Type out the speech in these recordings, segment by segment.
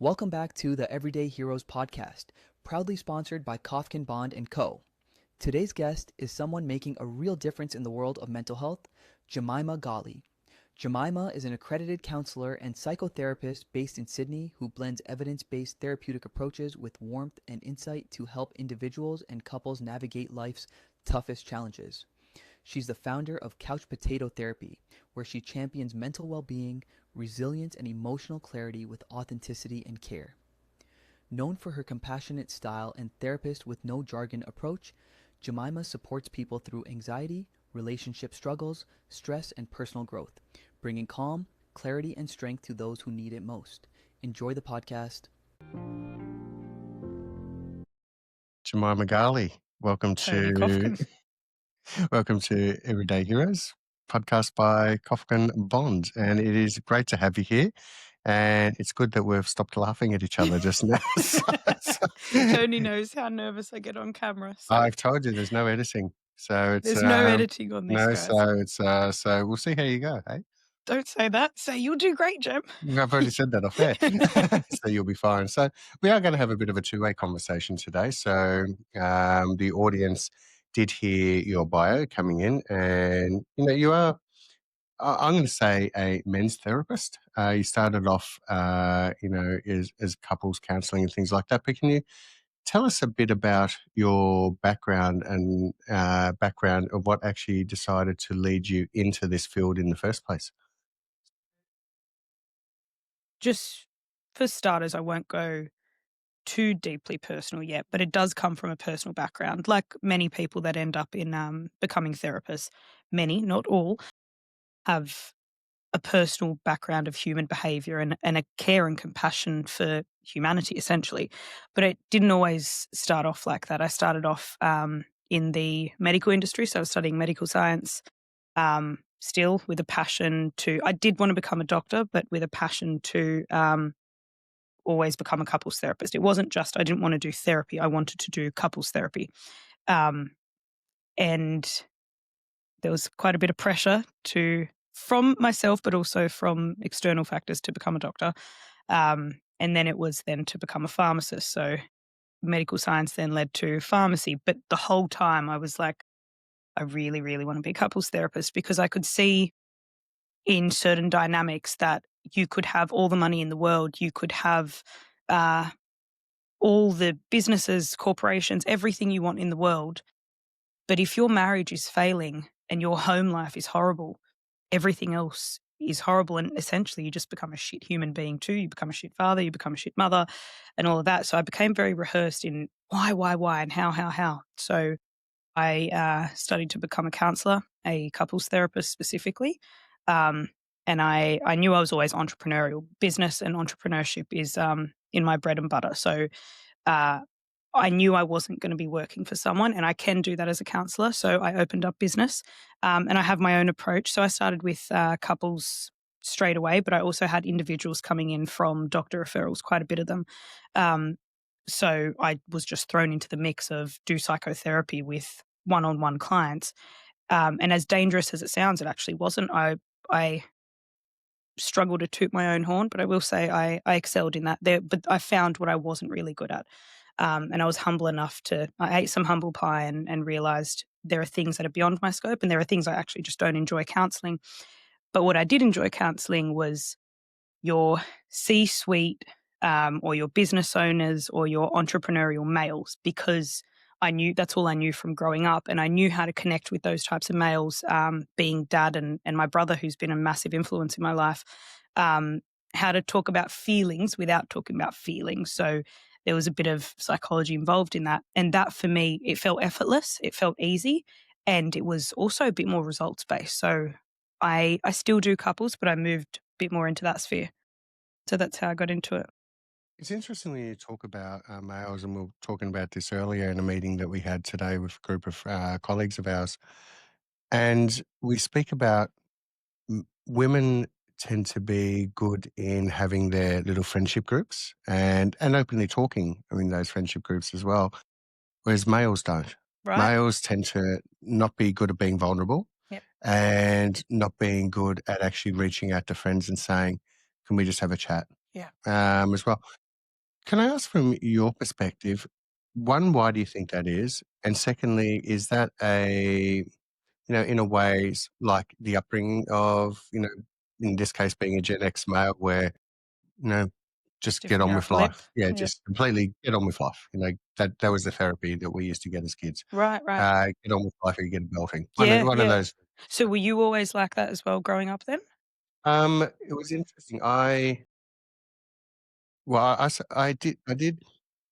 Welcome back to the Everyday Heroes podcast, proudly sponsored by Kofkin Bond Co. Today's guest is someone making a real difference in the world of mental health, Jemimah Ghaly. Jemimah is an accredited counselor and psychotherapist based in Sydney who blends evidence-based therapeutic approaches with warmth and insight to help individuals and couples navigate life's toughest challenges. She's the founder of Couch Potato Therapy, where she champions mental well-being, resilience, and emotional clarity with authenticity and care. Known for her compassionate style and therapist with no jargon approach, Jemimah supports people through anxiety, relationship struggles, stress, and personal growth, bringing calm, clarity, and strength to those who need it most. Enjoy the podcast. Jemimah Ghaly, welcome Tony to Kofkin. welcome to Everyday Heroes, podcast by Kofkin Bond, and it is great to have you here. And it's good that we've stopped laughing at each other just now. Tony knows how nervous I get on camera. So I've told you there's no editing, so it's there's no editing on this, no. guys. So it's so we'll see how you go. Hey, Don't say that. Say you'll do great, Jem. I've already said that off air, so you'll be fine. So we are going to have a bit of a two-way conversation today. So the audience did hear your bio coming in, and you are. I'm going to say a men's therapist. You started off, as couples counselling and things like that. But can you tell us a bit about your background and background of what actually decided to lead you into this field in the first place? Just for starters, I won't go too deeply personal yet, but it does come from a personal background. Like many people that end up in becoming therapists, many, not all, have a personal background of human behavior and a care and compassion for humanity, essentially. But it didn't always start off like that. I started off in the medical industry, so I was studying medical science, still with a passion I did want to become a doctor, but with a passion to always become a couples therapist. It wasn't just I didn't want to do therapy, I wanted to do couples therapy. Um, and there was quite a bit of pressure from myself, but also from external factors to become a doctor. And then it was then to become a pharmacist. So medical science then led to pharmacy. But the whole time I was like, I really, really want to be a couples therapist because I could see in certain dynamics that you could have all the money in the world. You could have all the businesses, corporations, everything you want in the world. But if your marriage is failing and your home life is horrible, everything else is horrible. And essentially you just become a shit human being too. You become a shit father, you become a shit mother and all of that. So I became very rehearsed in why, and how. So I studied to become a counsellor, a couples therapist specifically. And I knew I was always entrepreneurial. Business and entrepreneurship is in my bread and butter. So I knew I wasn't going to be working for someone, and I can do that as a counsellor. So I opened up business, and I have my own approach. So I started with couples straight away, but I also had individuals coming in from doctor referrals, quite a bit of them. So I was just thrown into the mix of do psychotherapy with one-on-one clients. And as dangerous as it sounds, it actually wasn't. I struggle to toot my own horn, but I will say I excelled in that there, but I found what I wasn't really good at. And I was humble enough I ate some humble pie and realized there are things that are beyond my scope and there are things I actually just don't enjoy counseling. But what I did enjoy counseling was your C-suite or your business owners or your entrepreneurial males, because I knew that's all I knew from growing up. And I knew how to connect with those types of males, being dad and my brother, who's been a massive influence in my life, how to talk about feelings without talking about feelings. So there was a bit of psychology involved in that. And that for me, it felt effortless, it felt easy, and it was also a bit more results-based. So I still do couples, but I moved a bit more into that sphere. So that's how I got into it. It's interesting when you talk about males, and we were talking about this earlier in a meeting that we had today with a group of colleagues of ours, and we speak about women tend to be good in having their little friendship groups and openly talking in those friendship groups as well, whereas males don't. Right. Males tend to not be good at being vulnerable. Yep. And not being good at actually reaching out to friends and saying, can we just have a chat? Yeah. As well. Can I ask from your perspective, one, why do you think that is? And secondly, is that in a way, like the upbringing of, in this case being a Gen X male where, you know, just get Stiffen on your with upper lip. life. Yeah, Yeah. just completely get on with life. That was the therapy that we used to get as kids. Right, right. Get on with life or you get a belting. Yeah, One of yeah. those. So were you always like that as well growing up then? It was interesting. I did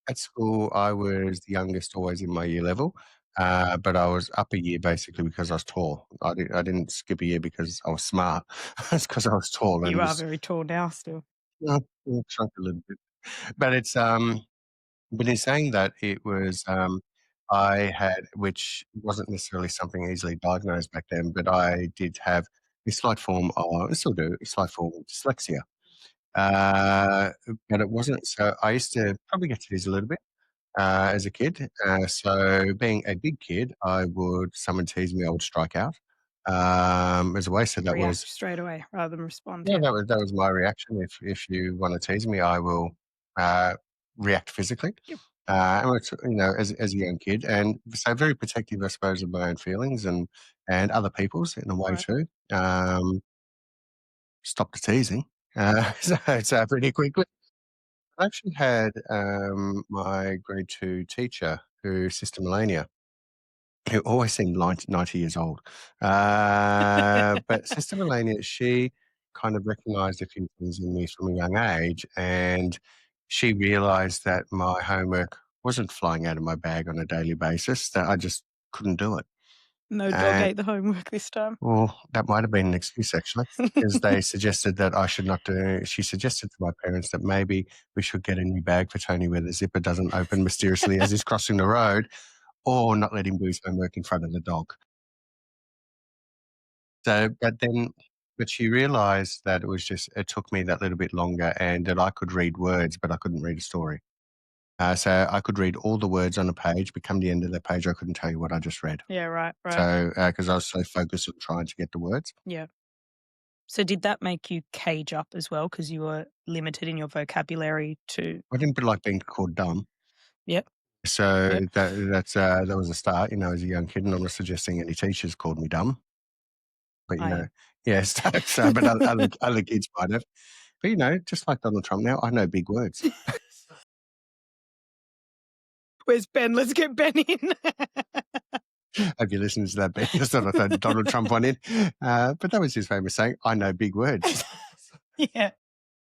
at school. I was the youngest always in my year level, but I was up a year basically because I was tall. I didn't skip a year because I was smart. It's because I was tall and You are was very tall now still. shrunk a little bit. But but in saying that, it was I had, which wasn't necessarily something easily diagnosed back then, but I did have a slight form of, I still do, a slight form of dyslexia. Uh, but it wasn't so. I used to probably get to these a little bit as a kid. So being a big kid, I would someone tease me, I would strike out as a way. So that React was straight away rather than respond. yeah, Yeah. that was my reaction. If you want to tease me, I will uh, react physically. Yep. And it's, as a young kid, and so very protective, I suppose, of my own feelings and other people's in a way Right. too. Stop the teasing. So pretty quickly. I actually had my grade two teacher, who Sister Melania, who always seemed 90 years old. But Sister Melania, she kind of recognized a few things in me from a young age, and she realized that my homework wasn't flying out of my bag on a daily basis, that I just couldn't do it. No dog And ate the homework this time. well, that might have been an excuse actually, because they suggested that I should not do. She suggested to my parents that maybe we should get a new bag for Tony where the zipper doesn't open mysteriously as he's crossing the road, or not let him do his homework in front of the dog. So, but she realised that it took me that little bit longer, and that I could read words, but I couldn't read a story. So I could read all the words on a page, but come the end of the page, I couldn't tell you what I just read. Yeah, right, right. So, because I was so focused on trying to get the words. Yeah. So did that make you cage up as well because you were limited in your vocabulary to I didn't like being called dumb. Yep, So yep. that was a start, as a young kid, and I'm not suggesting any teachers called me dumb, but, I am. yes, so but other kids might have. But, just like Donald Trump now, I know big words. Where's Ben? Let's get Ben in. Have you listened to that, Ben? Just thought I throw the Donald Trump one in. But that was his famous saying, "I know big words." Yeah.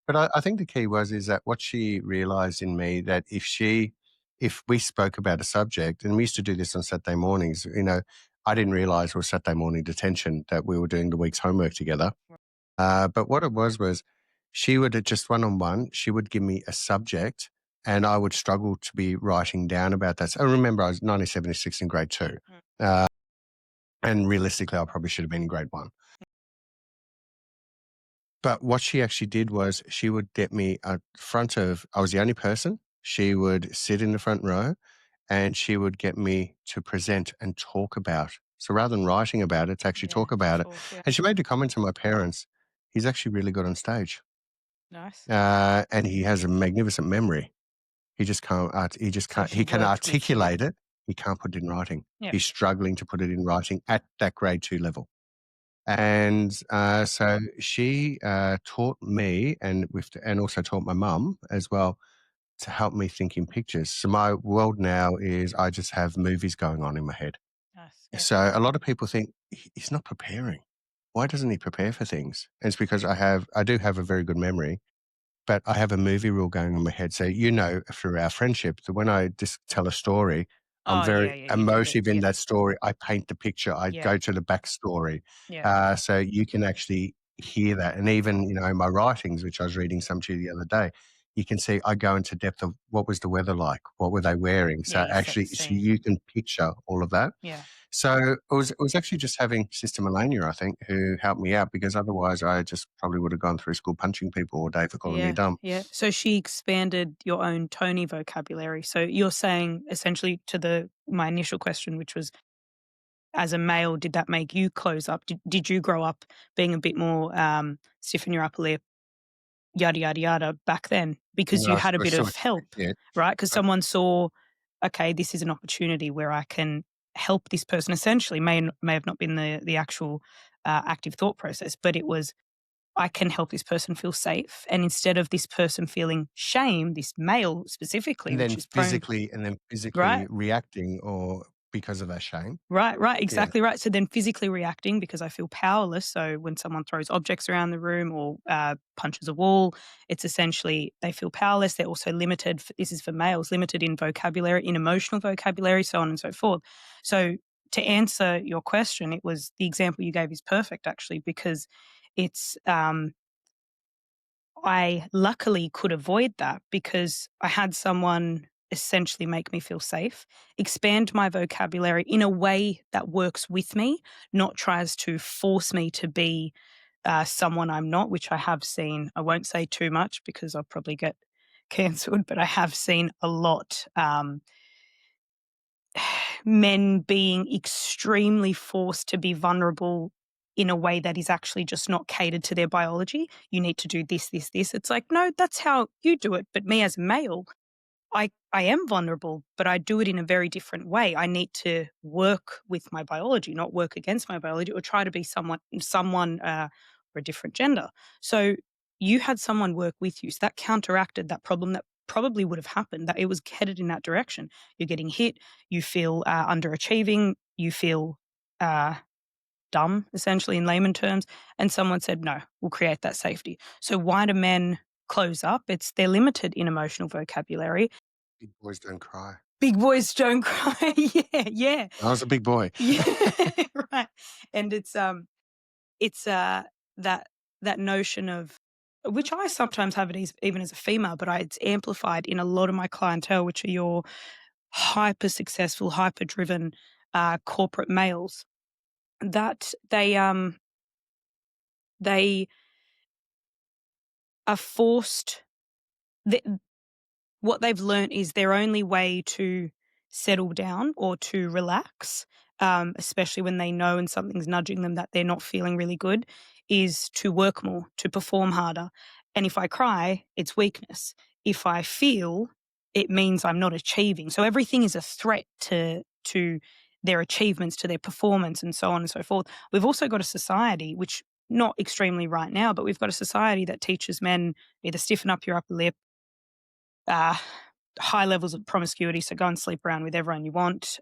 But I think the key is that what she realised in me, that if we spoke about a subject, and we used to do this on Saturday mornings, I didn't realise it was Saturday morning detention, that we were doing the week's homework together. But what it was she would, just one-on-one, she would give me a subject and I would struggle to be writing down about that. So I remember I was 1976 in grade two. And realistically, I probably should have been in grade one. But what she actually did was she would get me I was the only person. She would sit in the front row and she would get me to present and talk about. So rather than writing about it, to actually talk about it. Yeah. And she made the comment to my parents, he's actually really good on stage. Nice. And he has a magnificent memory. He just can't, he can articulate it. He can't put it in writing. Yep. He's struggling to put it in writing at that grade two level. And so she taught me, and also taught my mum as well, to help me think in pictures. So my world now is I just have movies going on in my head. Nice. Yeah. So a lot of people think he's not preparing. Why doesn't he prepare for things? And it's because I do have a very good memory, but I have a movie rule going on in my head. So, through our friendship, that when I just tell a story, I'm very you do emotive in yeah. that story. I paint the picture. I go to the backstory. Yeah. So you can actually hear that. And even, in my writings, which I was reading some to you the other day, you can see I go into depth of what was the weather like? What were they wearing? So you set the so scene. you can picture all of that. Yeah. So it was actually just having Sister Melania, I think, who helped me out, because otherwise I just probably would have gone through school punching people all day for calling me dumb. Yeah. So she expanded your own Tony vocabulary. So you're saying essentially to my initial question, which was, as a male, did that make you close up? Did you grow up being a bit more stiff in your upper lip, yada, yada, yada back then because No, you I had a bit saw of what you help, mean, right? Because yeah. Right. someone saw, okay, this is an opportunity where I can help this person. Essentially, may have not been the actual active thought process, but it was, I can help this person feel safe. And instead of this person feeling shame, this male specifically, And which then is prone, physically right? reacting or because of that shame. Right, Yeah. exactly right. So then physically reacting because I feel powerless. So when someone throws objects around the room or punches a wall, it's essentially they feel powerless. They're also limited. This is for males, limited in vocabulary, in emotional vocabulary, so on and so forth. So to answer your question, it was the example you gave is perfect actually because it's I luckily could avoid that because I had someone essentially make me feel safe, expand my vocabulary in a way that works with me, not tries to force me to be someone I'm not, which I have seen. I won't say too much because I'll probably get cancelled, but I have seen a lot. Men being extremely forced to be vulnerable in a way that is actually just not catered to their biology. You need to do this, this, this. It's like, no, that's how you do it. But me as a male, I am vulnerable, but I do it in a very different way. I need to work with my biology, not work against my biology or try to be someone or a different gender. So you had someone work with you. So that counteracted that problem that probably would have happened, that it was headed in that direction. You're getting hit, you feel underachieving, you feel uh, dumb, essentially, in layman terms. And someone said, no, we'll create that safety. So why do men close up? It's they're limited in emotional vocabulary. Big boys don't cry. Big boys don't cry. Yeah. I was a big boy. Yeah, right. And it's that that notion of which I sometimes have it even as a female, but it's amplified in a lot of my clientele, which are your hyper successful, hyper driven corporate males, that they are forced. th- what they've learnt is their only way to settle down or to relax, especially when they know and something's nudging them that they're not feeling really good, is to work more, to perform harder. And if I cry, it's weakness. If I feel, it means I'm not achieving. So everything is a threat to their achievements, to their performance, and so on and so forth. We've also got a society, which not extremely right now, but we've got a society that teaches men either stiffen up your upper lip, uh, high levels of promiscuity, so go and sleep around with everyone you want.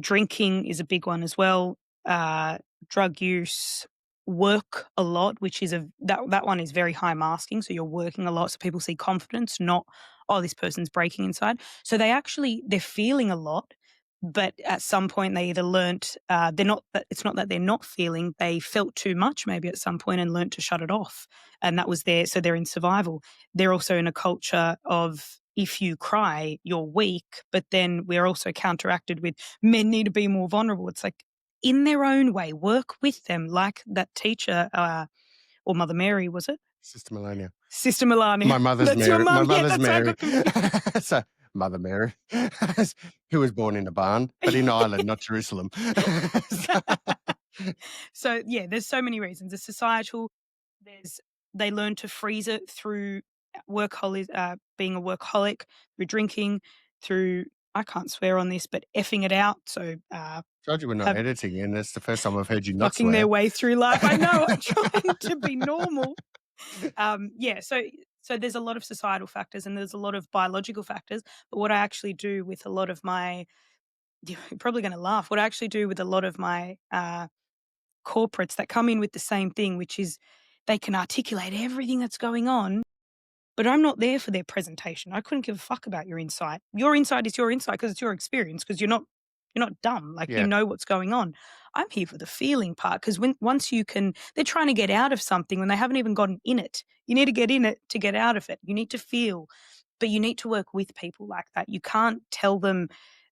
Drinking is a big one as well. Drug use, work a lot, which is that one is very high masking. So you're working a lot, so people see confidence, not this person's breaking inside. So they're feeling a lot, but at some point they either learnt they're not. It's not that they're not feeling; they felt too much maybe at some point and learnt to shut it off, and that was there. So they're in survival. They're also in a culture of if you cry, you're weak, but then we're also counteracted with men need to be more vulnerable. It's like in their own way, work with them, like that teacher or Mother Mary, was it? Sister Melania. Sister Melania. My mother's That's your Mary. My mum. Yeah, mother's that's how I Mary. got confused. So Mother Mary, who was born in a barn, but in Ireland, not Jerusalem. So yeah, there's so many reasons. There's societal. They learn to freeze it through being a workaholic, through drinking, through I can't swear on this, but effing it out. So Told you we're not editing, and it's the first time I've heard you not fucking swear. their way through life. I know. I'm trying to be normal. Yeah. So there's a lot of societal factors and there's a lot of biological factors. But what I actually do with a lot of my, you're probably going to laugh. What I actually do with a lot of my corporates that come in with the same thing, which is they can articulate everything that's going on, but I'm not there for their presentation. I couldn't give a fuck about your insight. Your insight is your insight because it's your experience because you're not dumb. Like you Yeah. know what's going on. I'm here for the feeling part because once you can, they're trying to get out of something when they haven't even gotten in it. You need to get in it to get out of it. You need to feel, but you need to work with people like that. You can't tell them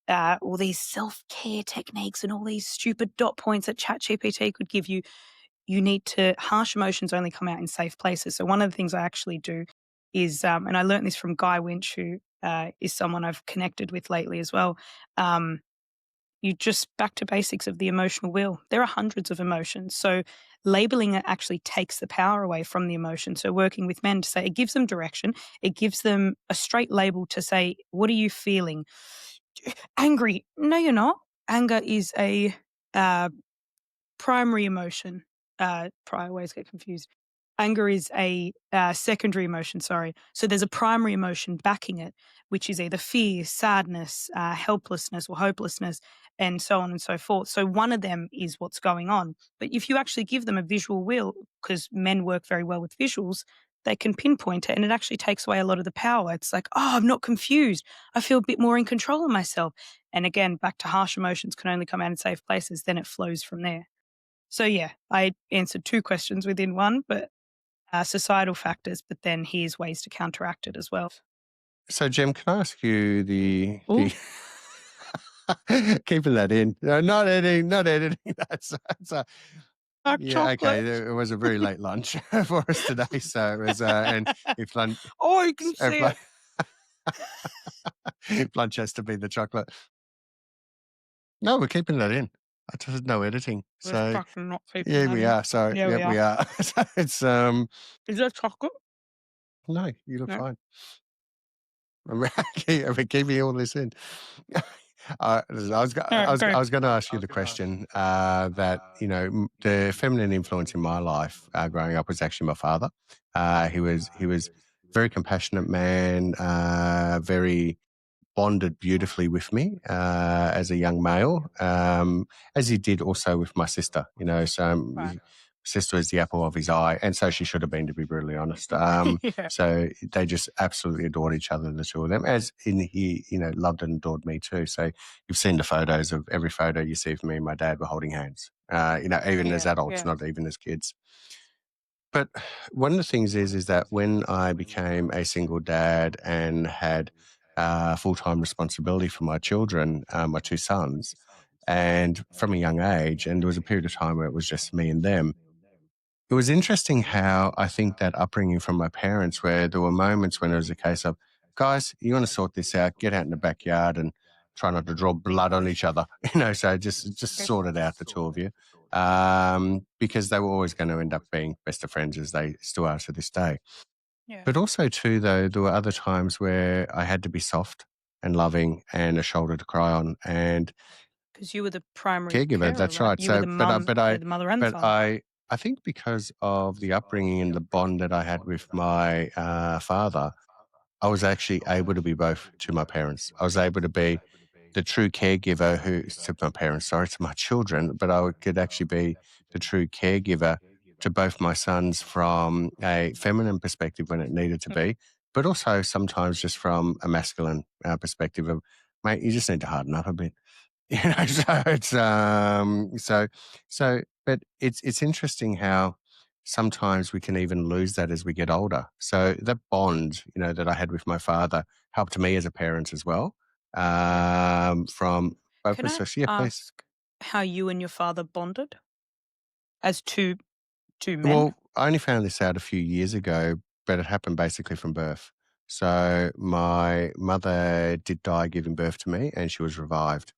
all these self-care techniques and all these stupid dot points that ChatGPT could give you. You need to, harsh emotions only come out in safe places. So one of the things I actually do is, and I learned this from Guy Winch, who is someone I've connected with lately as well. you just back to basics of the emotional wheel. There are hundreds of emotions. So labeling it actually takes the power away from the emotion. So working with men to say it gives them direction, it gives them a straight label to say, what are you feeling? Angry. No, you're not. Anger is a primary emotion. I always get confused. Anger is a secondary emotion, sorry. So there's a primary emotion backing it, which is either fear, sadness, helplessness, or hopelessness, and so on and so forth. So one of them is what's going on. But if you actually give them a visual wheel, because men work very well with visuals, they can pinpoint it and it actually takes away a lot of the power. It's like, oh, I'm not confused. I feel a bit more in control of myself. And again, back to harsh emotions can only come out in safe places, then it flows from there. So yeah, I answered 2 questions within one, but societal factors, but then here's ways to counteract it as well. So, Jem, can I ask you the Ooh. keeping that in? No, not editing, not editing. That's Dark yeah, okay. chocolate. It was a very late lunch for us today, so it was. And if lunch, Oh, you can see it. if lunch has to be the chocolate. No, we're keeping that in. I just no editing. We're So fucking not keeping yeah, that we in. are. So Yeah, yeah, we are. So it's Is that chocolate? no, you look No. fine. We're keeping all this in. I was going to ask you the question that the feminine influence in my life growing up was actually my father. He was a very compassionate man, very bonded beautifully with me as a young male, as he did also with my sister. So Right. sister is the apple of his eye, and so she should have been, to be brutally honest. Yeah. So they just absolutely adored each other, the two of them, as in he, loved and adored me too. So you've seen the photos of every photo you see of me and my dad were holding hands, even as adults, not even as kids. But one of the things is that when I became a single dad and had full-time responsibility for my children, my 2 sons, and from a young age, and there was a period of time where it was just me and them, it was interesting how I think that upbringing from my parents, where there were moments when it was a case of, guys, you want to sort this out, get out in the backyard and try not to draw blood on each other, so just sort it out, the two of you, because they were always going to end up being best of friends, as they still are to this day. Yeah. But also too, though, there were other times where I had to be soft and loving and a shoulder to cry on, and because you were the primary caregiver. carer, That's right? right. You So, were the mum, the mother and the father. I think because of the upbringing and the bond that I had with my father, I was actually able to be both to my parents. I was able to be the true caregiver to my parents, sorry, to my children, but I could actually be the true caregiver to both my sons from a feminine perspective when it needed to be, but also sometimes just from a masculine perspective of, mate, you just need to harden up a bit. So it's but it's interesting how sometimes we can even lose that as we get older. So that bond, that I had with my father helped me as a parent as well. From both Can I please. ask how you and your father bonded as two men? Well, I only found this out a few years ago, but it happened basically from birth. So my mother did die giving birth to me, and she was revived.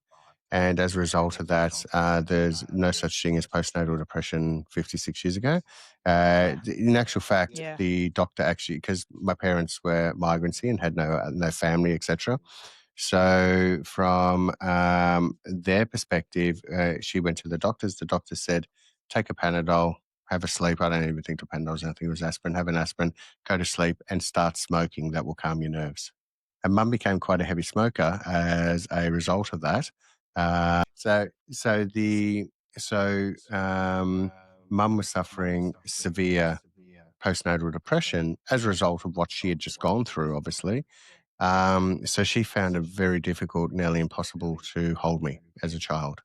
And as a result of that, there's no such thing as postnatal depression 56 years ago. In actual fact, Yeah. the doctor actually, because my parents were migrancy and had no family, etc. So from their perspective, she went to the doctors. The doctor said, take a Panadol, have a sleep. I don't even think the Panadol was anything. It was aspirin. Have an aspirin, go to sleep and start smoking. That will calm your nerves. And mum became quite a heavy smoker as a result of that. Mum was suffering severe postnatal depression as a result of what she had just gone through, obviously. So she found it very difficult, nearly impossible to hold me as a child.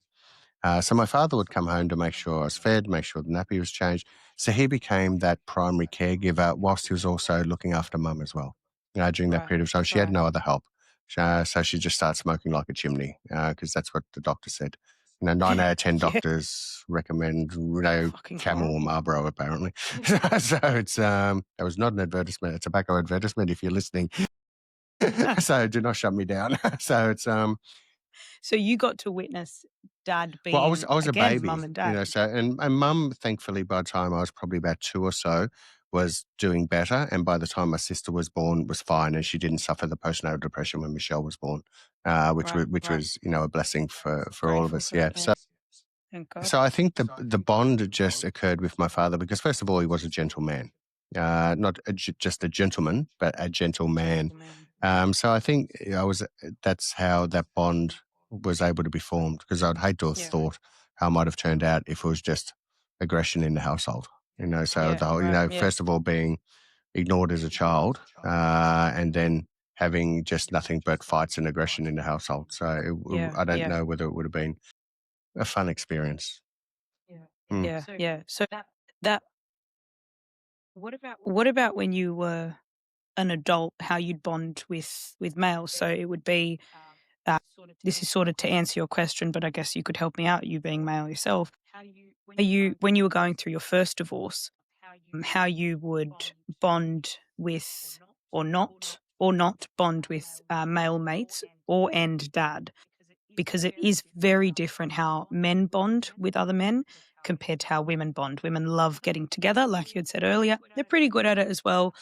So my father would come home to make sure I was fed, make sure the nappy was changed. So he became that primary caregiver whilst he was also looking after mum as well. During that period of time, she had no other help. So she just started smoking like a chimney because that's what the doctor said. 9 out of 10 doctors recommend Camel or Marlboro, apparently. So it's that was not an advertisement, a tobacco advertisement if you're listening. So do not shut me down. So it's So you got to witness dad Well, I was being, I was a again, mum baby, and you dad. know, so and mum, thankfully, by the time I was probably about 2 or so, was doing better, and by the time my sister was born, was fine, and she didn't suffer the postnatal depression when Michelle was born, which Right. was, you know, a blessing for all of Grateful us, for yeah. that, yes. Thank God. So I think the bond just occurred with my father because first of all, he was a gentleman, not just a gentleman, but a gentleman. Gentleman. So I think that's how that bond was able to be formed because I'd hate to have Yeah. thought how it might have turned out if it was just aggression in the household. You know, so Yeah, the whole, you right, know, yeah. first of all being ignored as a child, and then having just nothing but fights and aggression in the household. So Yeah, I don't yeah. know whether it would have been a fun experience. Mm. Yeah, yeah. So that what about when you were an adult, how you'd bond with males? So it would be this is sort of to answer your question, but I guess you could help me out, you being male yourself. Are you when you were going through your first divorce, how you would bond with or not bond with male mates or and dad? Because it is very different how men bond with other men compared to how women bond. Women love getting together, like you had said earlier. They're pretty good at it as well.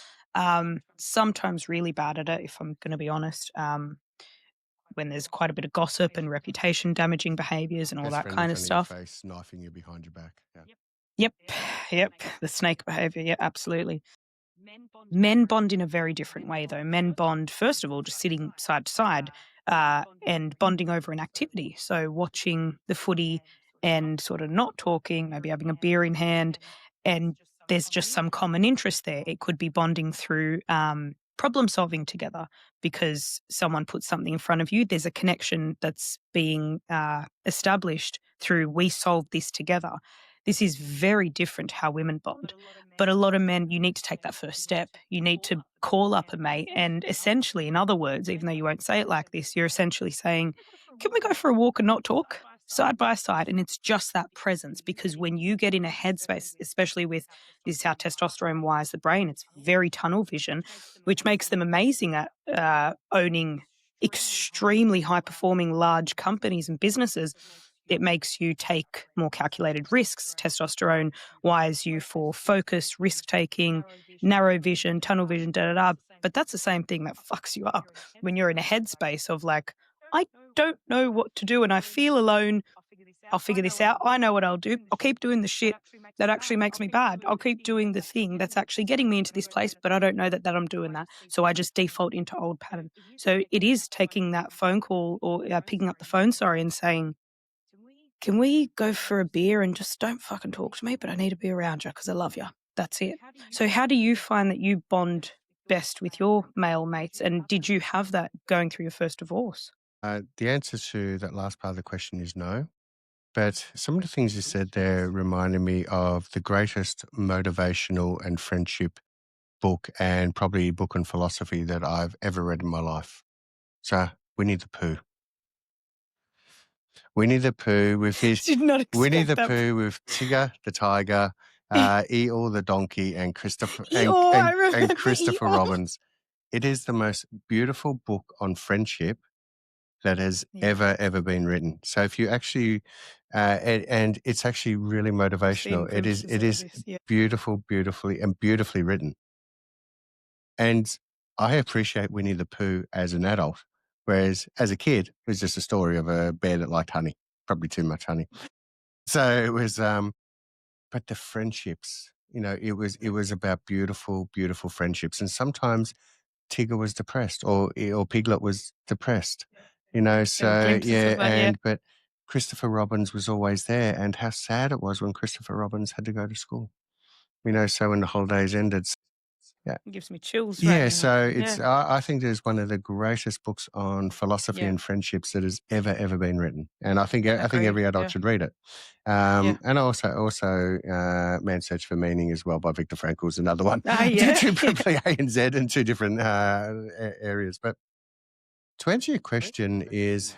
Sometimes really bad at it, if I'm going to be honest. When there's quite a bit of gossip and reputation damaging behaviors and all Best that friend in kind of front of your stuff. face, knifing you behind your back. Yeah. Yep, yep. The snake behavior. Yeah, absolutely. Men bond in a very different way, though. Men bond, first of all, just sitting side to side and bonding over an activity. So watching the footy and sort of not talking, maybe having a beer in hand, and there's just some common interest there. It could be bonding through problem solving together because someone puts something in front of you. There's a connection that's being established through we solved this together. This is very different how women bond. But a lot of men, you need to take that first step. You need to call up a mate. And essentially, in other words, even though you won't say it like this, you're essentially saying, can we go for a walk and not talk? Side by side. And it's just that presence because when you get in a headspace, especially with this is how testosterone wires the brain, it's very tunnel vision, which makes them amazing at owning extremely high performing large companies and businesses. It makes you take more calculated risks. Testosterone wires you for focus, risk taking, narrow vision, tunnel vision, da da da. But that's the same thing that fucks you up when you're in a headspace of like, I don't know what to do and I feel alone. I'll figure this out. I know what I'll do. I'll keep doing the shit that actually makes me bad. I'll keep doing the thing that's actually getting me into this place, but I don't know that I'm doing that. So I just default into old pattern. So it is taking that phone call or picking up the phone, and saying, can we go for a beer and just don't fucking talk to me, but I need to be around you because I love you. That's it. So how do you find that you bond best with your male mates? And did you have that going through your first divorce? The answer to that last part of the question is no. But some of the things you said there reminded me of the greatest motivational and friendship book and probably book on philosophy that I've ever read in my life. So Winnie the Pooh. Winnie the Pooh with his Did not Winnie expect the that. Pooh with Tigger the tiger, Eeyore the donkey, and Christopher I remember and Christopher Eeyore. Robins. It is the most beautiful book on friendship that has Yeah. ever been written. So if you actually, and it's actually really I've seen motivational. It glimpses of is this. Yeah. beautifully written. And I appreciate Winnie the Pooh as an adult, whereas as a kid, it was just a story of a bear that liked honey, probably too much honey. So it was, but the friendships, you know, it was about beautiful friendships. And sometimes Tigger was depressed or Piglet was depressed, you know, There were so glimpses yeah. of that. Yeah. But Christopher Robins was always there, and how sad it was when Christopher Robins had to go to school, you know, so when the holidays ended. Yeah. It gives me chills right Yeah, now. so it's Yeah. I think there's one of the greatest books on philosophy Yeah. and friendships that has ever been written, and I think Agreed. every adult Yeah. should read it. Yeah. And also Man's Search for Meaning as well by Viktor Frankl is another one. Yeah. Probably A and Z in two different areas. But to answer your question is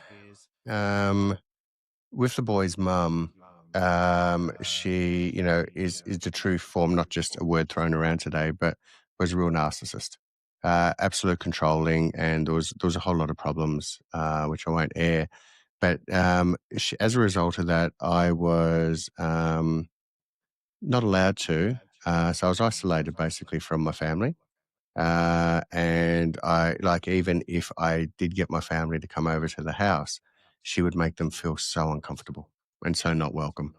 with the boy's mum. She, you know, is the true form, not just a word thrown around today, but was a real narcissist, absolute controlling, and there was a whole lot of problems, which I won't air. But as a result of that, I was not allowed to. So I was isolated basically from my family. And even if I did get my family to come over to the house, she would make them feel so uncomfortable and so not welcome.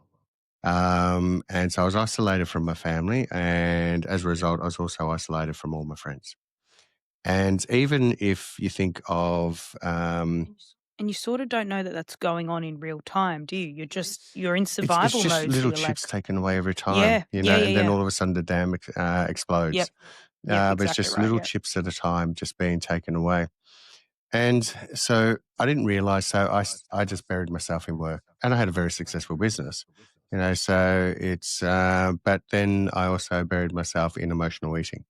And so I was isolated from my family. And as a result, I was also isolated from all my friends. And even if you think of, And you sort of don't know that that's going on in real time, do you? You're in it's survival just mode, so little you're like, chips taken away every time, yeah, and then yeah. all of a sudden the dam explodes. Yep. Yep, But it's exactly just right. little Yeah. chips at a time just being taken away. And so I didn't realize, so I just buried myself in work, and I had a very successful business, so but then I also buried myself in emotional eating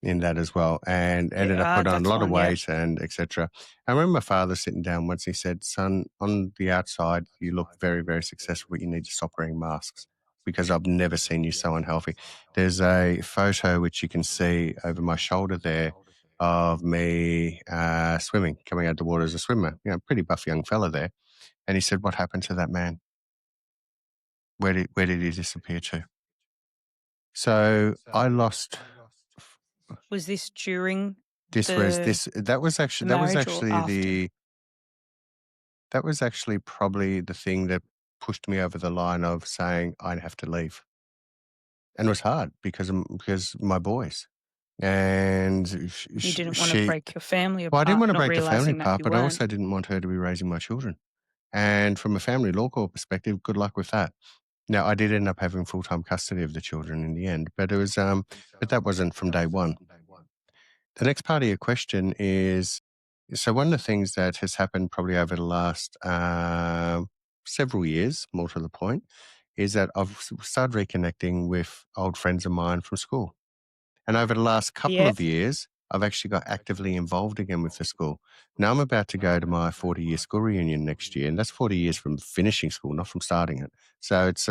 in that as well, and ended up putting on a That's lot of one, yeah. weight and etc. I remember my father sitting down once. He said, "Son, on the outside, you look very, very successful, but you need to stop wearing masks because I've never seen you so unhealthy." There's a photo which you can see over my shoulder there of me swimming, coming out of the water as a swimmer. Pretty buff young fella there. And he said, "What happened to that man? Where did he disappear to?" So I lost. Was this during This was the this that was actually marriage or after? that was actually probably the thing that pushed me over the line of saying I'd have to leave. And it was hard because my boys. And You didn't want to she break your family well, I didn't apart, want to not break the family realizing that apart, you but I weren't. also didn't want her to be raising my children. And from a family law court perspective, good luck with that. Now, I did end up having full-time custody of the children in the end, but it was but that wasn't from day one. The next part of your question is, so one of the things that has happened probably over the last several years, more to the point, is that I've started reconnecting with old friends of mine from school. And over the last couple Yeah. of years, I've actually got actively involved again with the school. Now I'm about to go to my 40-year school reunion next year, and that's 40 years from finishing school, not from starting it. So it's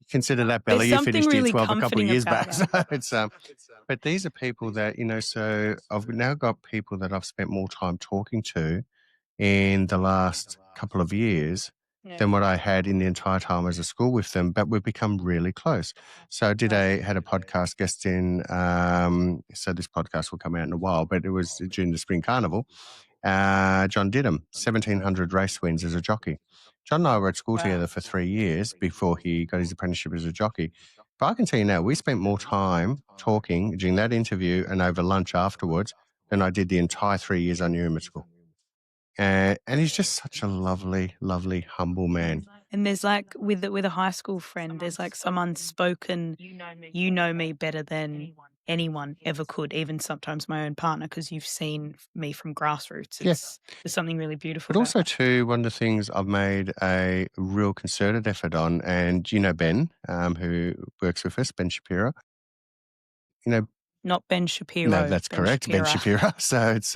consider that, Bella. There's You something finished year really 12 a couple of comforting years about back. So that. it's but these are people that, so I've now got people that I've spent more time talking to in the last couple of years Yeah. than what I had in the entire time as a school with them, but we've become really close. So I had a podcast guest in, so this podcast will come out in a while, but it was during the Spring Carnival. John Didham, 1,700 race wins as a jockey. John and I were at school together for 3 years before he got his apprenticeship as a jockey. But I can tell you now, we spent more time talking during that interview and over lunch afterwards than I did the entire 3 years I knew him at school. And he's just such a lovely, lovely, humble man. And there's like with a high school friend, there's like some unspoken, you know me better than anyone ever could, even sometimes my own partner, because you've seen me from grassroots. Yeah. There's something really beautiful. But about also, that. too, one of the things I've made a real concerted effort on, and Ben, who works with us, Ben Shapiro. Not Ben Shapiro. No, that's correct, Ben Shapiro. So it's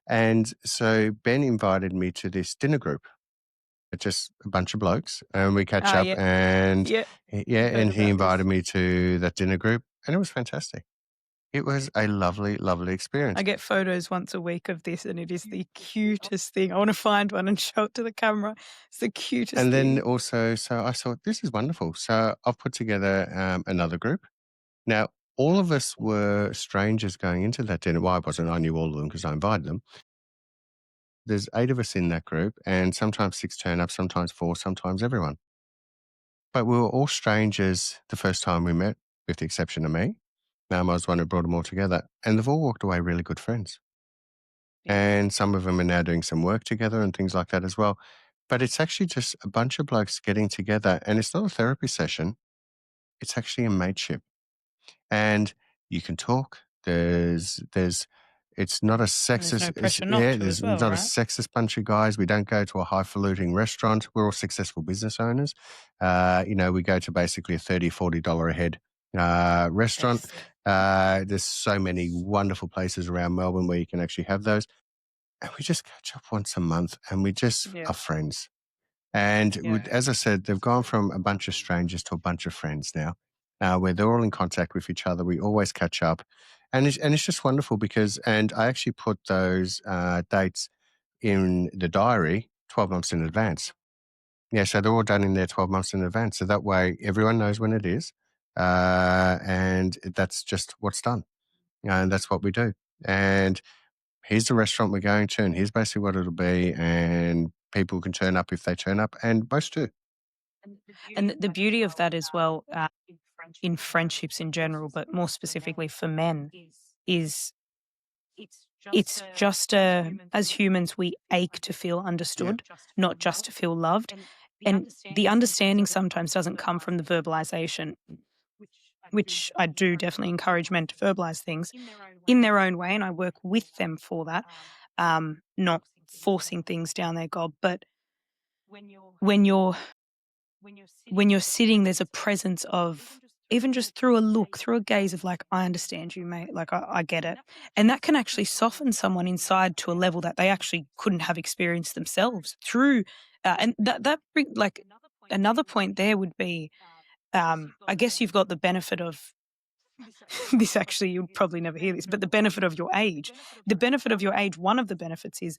and so Ben invited me to this dinner group. It's just a bunch of blokes, and we catch up, and and he invited me to that dinner group, and it was fantastic. It was a lovely, lovely experience. I get photos once a week of this, and it is the cutest thing. I want to find one and show it to the camera. It's the cutest and thing. then also, so I thought, this is wonderful. So I've put together another group. Now, all of us were strangers going into that dinner. Well, I wasn't. I knew all of them because I invited them. There's 8 of us in that group, and sometimes 6 turn up, sometimes 4, sometimes everyone. But we were all strangers the first time we met, with the exception of me. I was the one who brought them all together, and they've all walked away really good friends. And some of them are now doing some work together and things like that as well. But it's actually just a bunch of blokes getting together, and it's not a therapy session. It's actually a mateship. And you can talk. It's not a sexist. There's no pressure not to There's as well, not a right? sexist bunch of guys. We don't go to a highfalutin restaurant. We're all successful business owners. We go to basically a $30, $40 a head restaurant. There's so many wonderful places around Melbourne where you can actually have those. And we just catch up once a month, and we just are friends. And as I said, they've gone from a bunch of strangers to a bunch of friends now, where they're all in contact with each other. We always catch up. And it's just wonderful because, and I actually put those dates in the diary 12 months in advance. Yeah, so they're all done in there 12 months in advance. So that way everyone knows when it is. And that's just what's done. And that's what we do. And here's the restaurant we're going to, and here's basically what it'll be. And people can turn up if they turn up, and most do. And the beauty of that as well, in friendships in general, but more specifically for men, is it's just as humans, we ache to feel understood, not just to feel loved. And the understanding sometimes doesn't come from the verbalization, which I do definitely encourage men to verbalize things in their own way. And I work with them for that, not forcing things down their gob. But when you're sitting, there's a presence of, even just through a look, through a gaze of like, I understand you, mate. Like, I get it. And that can actually soften someone inside to a level that they actually couldn't have experienced themselves through. And that bring, like, another point there would be, I guess you've got the benefit of this. Actually, you'll probably never hear this, but the benefit of your age. The benefit of your age, one of the benefits is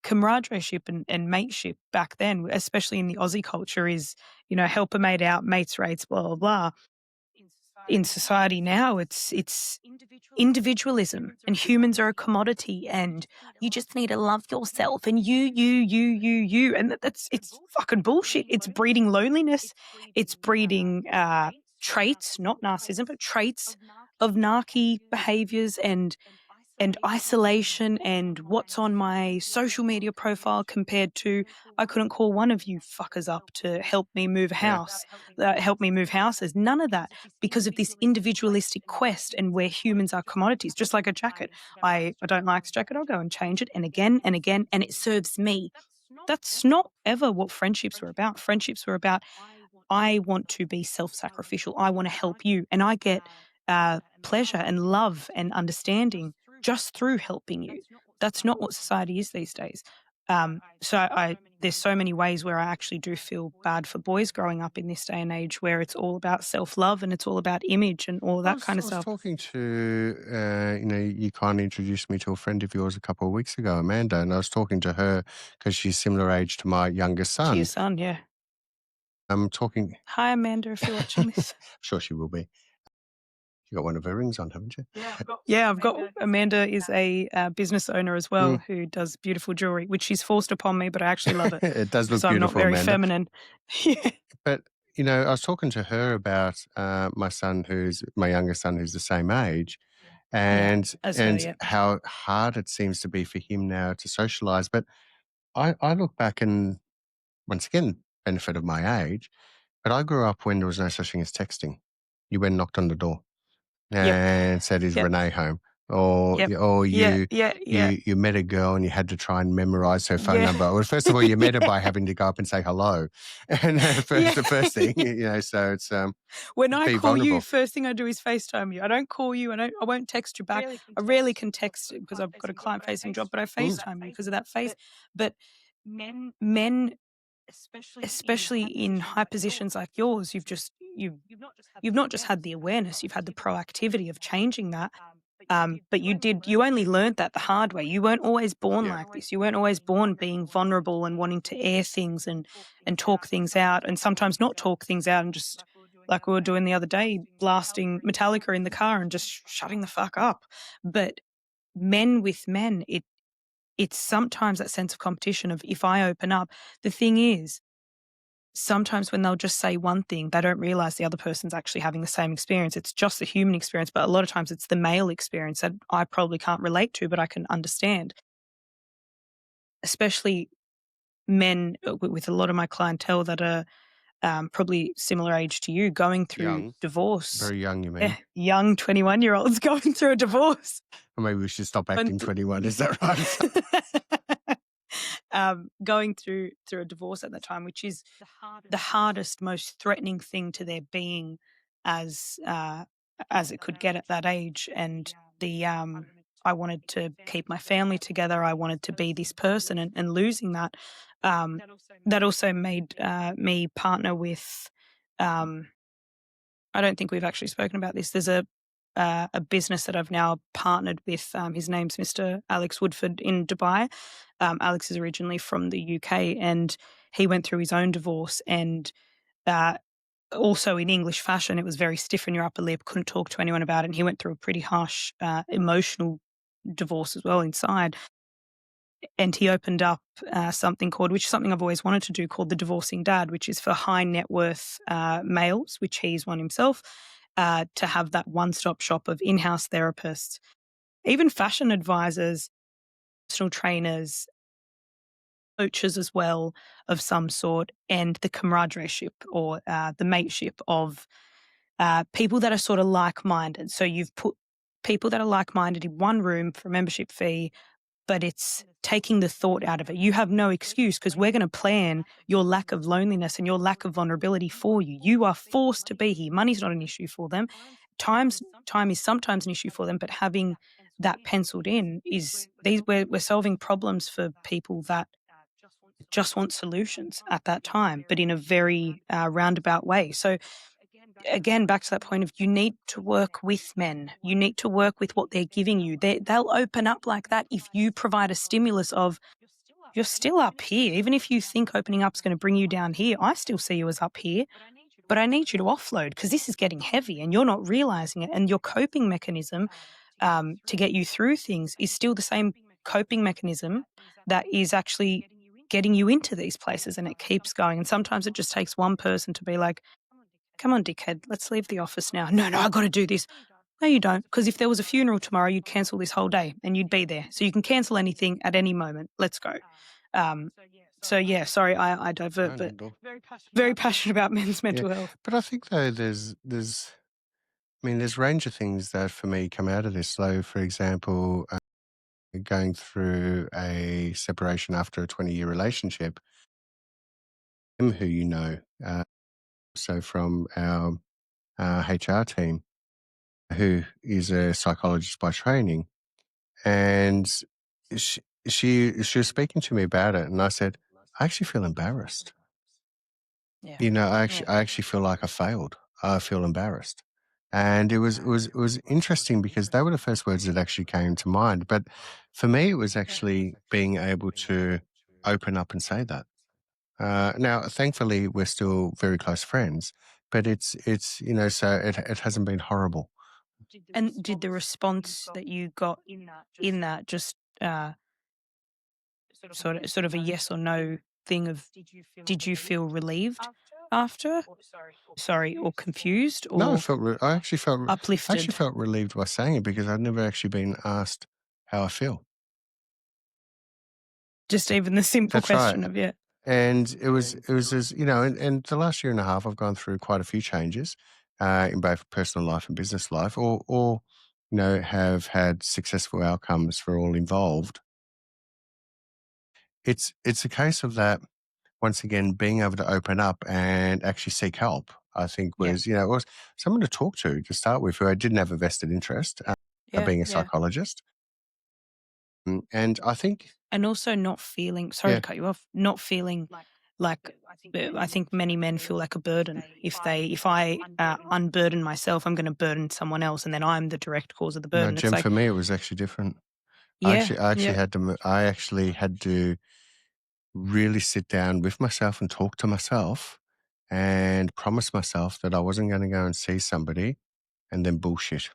camaradereship and mateship back then, especially in the Aussie culture, is, help a mate out, mates rates, blah, blah, blah. In society now, it's individualism, and humans are a commodity, and you just need to love yourself, and you, and it's fucking bullshit. It's breeding loneliness. It's breeding traits, not narcissism, but traits of narky behaviors and isolation, and what's on my social media profile compared to, I couldn't call one of you fuckers up to help me move help me move houses. None of that, because of this individualistic quest, and where humans are commodities, just like a jacket. I don't like this jacket, I'll go and change it, and again, and it serves me. That's not ever what friendships were about. Friendships were about, I want to be self-sacrificial. I want to help you, and I get pleasure and love and understanding just through helping you. That's not what society is these days. So there's so many ways where I actually do feel bad for boys growing up in this day and age, where it's all about self-love and it's all about image and all of that kind of I was stuff. talking to, you kindly introduced me to a friend of yours a couple of weeks ago, Amanda, and I was talking to her because she's similar age to my youngest To your son. son, yeah. I'm talking. Hi, Amanda, if you're watching this. Sure, she will be. You got one of her rings on, haven't you? Yeah, I've got Amanda is a business owner as well, who does beautiful jewelry, which she's forced upon me, but I actually love it. It does look So I'm not beautiful, very Amanda. feminine. Yeah. But I was talking to her about my youngest son, who's the same age, and as her, yeah. how hard it seems to be for him now to socialize. But I look back, and once again, benefit of my age, but I grew up when there was no such thing as texting. You went and knocked on the door and said, "Is Renee home?" Or you met a girl and you had to try and memorize her phone number. Well, first of all, you met her by having to go up and say hello, and the first thing, So it's when I be call you, vulnerable. first thing I do is FaceTime you. I don't call you. I won't text you back. I rarely can text because I've got a client-facing job, but I FaceTime you because of that face. But men, especially in high positions like yours, you've not just had the awareness, you've had the proactivity of changing that. But you only learned that the hard way. You weren't always born like this. You weren't always born being vulnerable and wanting to air things and talk things out, and sometimes not talk things out, and just, like we were doing the other day, blasting Metallica in the car and just shutting the fuck up. But men with men, it's sometimes that sense of competition of, if I open up, the thing is, sometimes when they'll just say one thing, they don't realize the other person's actually having the same experience. It's just the human experience, but a lot of times it's the male experience that I probably can't relate to, but I can understand. Especially men, with a lot of my clientele that are probably similar age to you, going through Young. divorce. Very young, you mean? Young 21-year-olds going through a divorce. Or maybe we should stop acting 21. Is that right? Going through a divorce at that time, which is the hardest, most threatening thing to their being as it could get at that age. And I wanted to keep my family together. I wanted to be this person, and losing that, that also made me partner with. I don't think we've actually spoken about this. There's a a business that I've now partnered with. His name's Mr. Alex Woodford in Dubai. Alex is originally from the UK, and he went through his own divorce, and uh, also in English fashion, it was very stiff in your upper lip, couldn't talk to anyone about it. And he went through a pretty harsh emotional divorce as well inside. And he opened up something called, which is something I've always wanted to do, called the Divorcing Dad, which is for high net worth males, which he's one himself, to have that one-stop shop of in-house therapists, even fashion advisors, personal trainers, coaches as well of some sort, and the comradeship or the mateship of people that are sort of like-minded. So you've put people that are like-minded in one room for a membership fee, but it's taking the thought out of it. You have no excuse because we're going to plan your lack of loneliness and your lack of vulnerability for you. You are forced to be here. Money's not an issue for them. Time is sometimes an issue for them, but having that penciled in is we're solving problems for people that just want solutions at that time, but in a very roundabout way. So again, back to that point of you need to work with men. You need to work with what they're giving you. They'll open up like that if you provide a stimulus of you're still up here. Even if you think opening up is going to bring you down here, I still see you as up here. But I need you to offload because this is getting heavy and you're not realizing it. And your coping mechanism to get you through things is still the same coping mechanism that is actually getting you into these places, and it keeps going. And sometimes it just takes one person to be like, come on, dickhead, let's leave the office now. No, I've got to do this. No, you don't. Because if there was a funeral tomorrow, you'd cancel this whole day and you'd be there. So you can cancel anything at any moment. Let's go. So yeah, sorry, I divert, No, but not at all. very passionate about men's mental health. But I think though there's range of things that for me come out of this. So for example, going through a separation after a 20-year relationship, him who you know, so from our HR team, who is a psychologist by training, and she was speaking to me about it, and I said, I actually feel embarrassed. Yeah. I actually feel like I failed. I feel embarrassed. And it was interesting because they were the first words that actually came to mind. But for me, it was actually being able to open up and say that. Now, thankfully, we're still very close friends, but it's so it hasn't been horrible. And did the response that you got in that just sort of a yes or no thing of did you feel relieved after? Sorry, or confused No, or I actually uplifted? felt relieved by saying it because I'd never actually been asked how I feel. Just even the simple That's right. question of yeah. And it was as and the last year and a half, I've gone through quite a few changes in both personal life and business life, or have had successful outcomes for all involved. It's a case of that once again being able to open up and actually seek help. I think Yeah. was someone to talk to start with who I didn't have a vested interest, Yeah. being a Yeah. psychologist. And I think And also not feeling sorry yeah, to cut you off, not feeling like I think many men feel like a burden. If I unburden myself, I'm going to burden someone else, and then I'm the direct cause of the no, burden. It's Jim, like for me it was actually different. yeah, I actually yeah, had to I actually had to really sit down with myself and talk to myself and promise myself that I wasn't going to go and see somebody and then bullshit.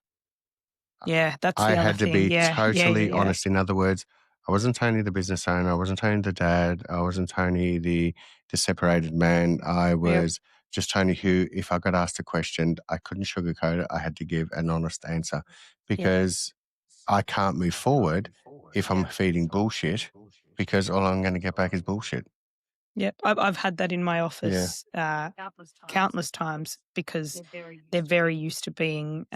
yeah. That's I the other had to thing. be Yeah, yeah, yeah, totally yeah. honest. In other words, I wasn't Tony the business owner. I wasn't Tony the dad. I wasn't Tony the separated man. I Yep. was just Tony who, if I got asked a question, I couldn't sugarcoat it. I had to give an honest answer Yep. because I can't move forward if I'm feeding bullshit because all I'm going to get back is bullshit. Yep. I've had that in my Yeah. office countless times because they're very used to being.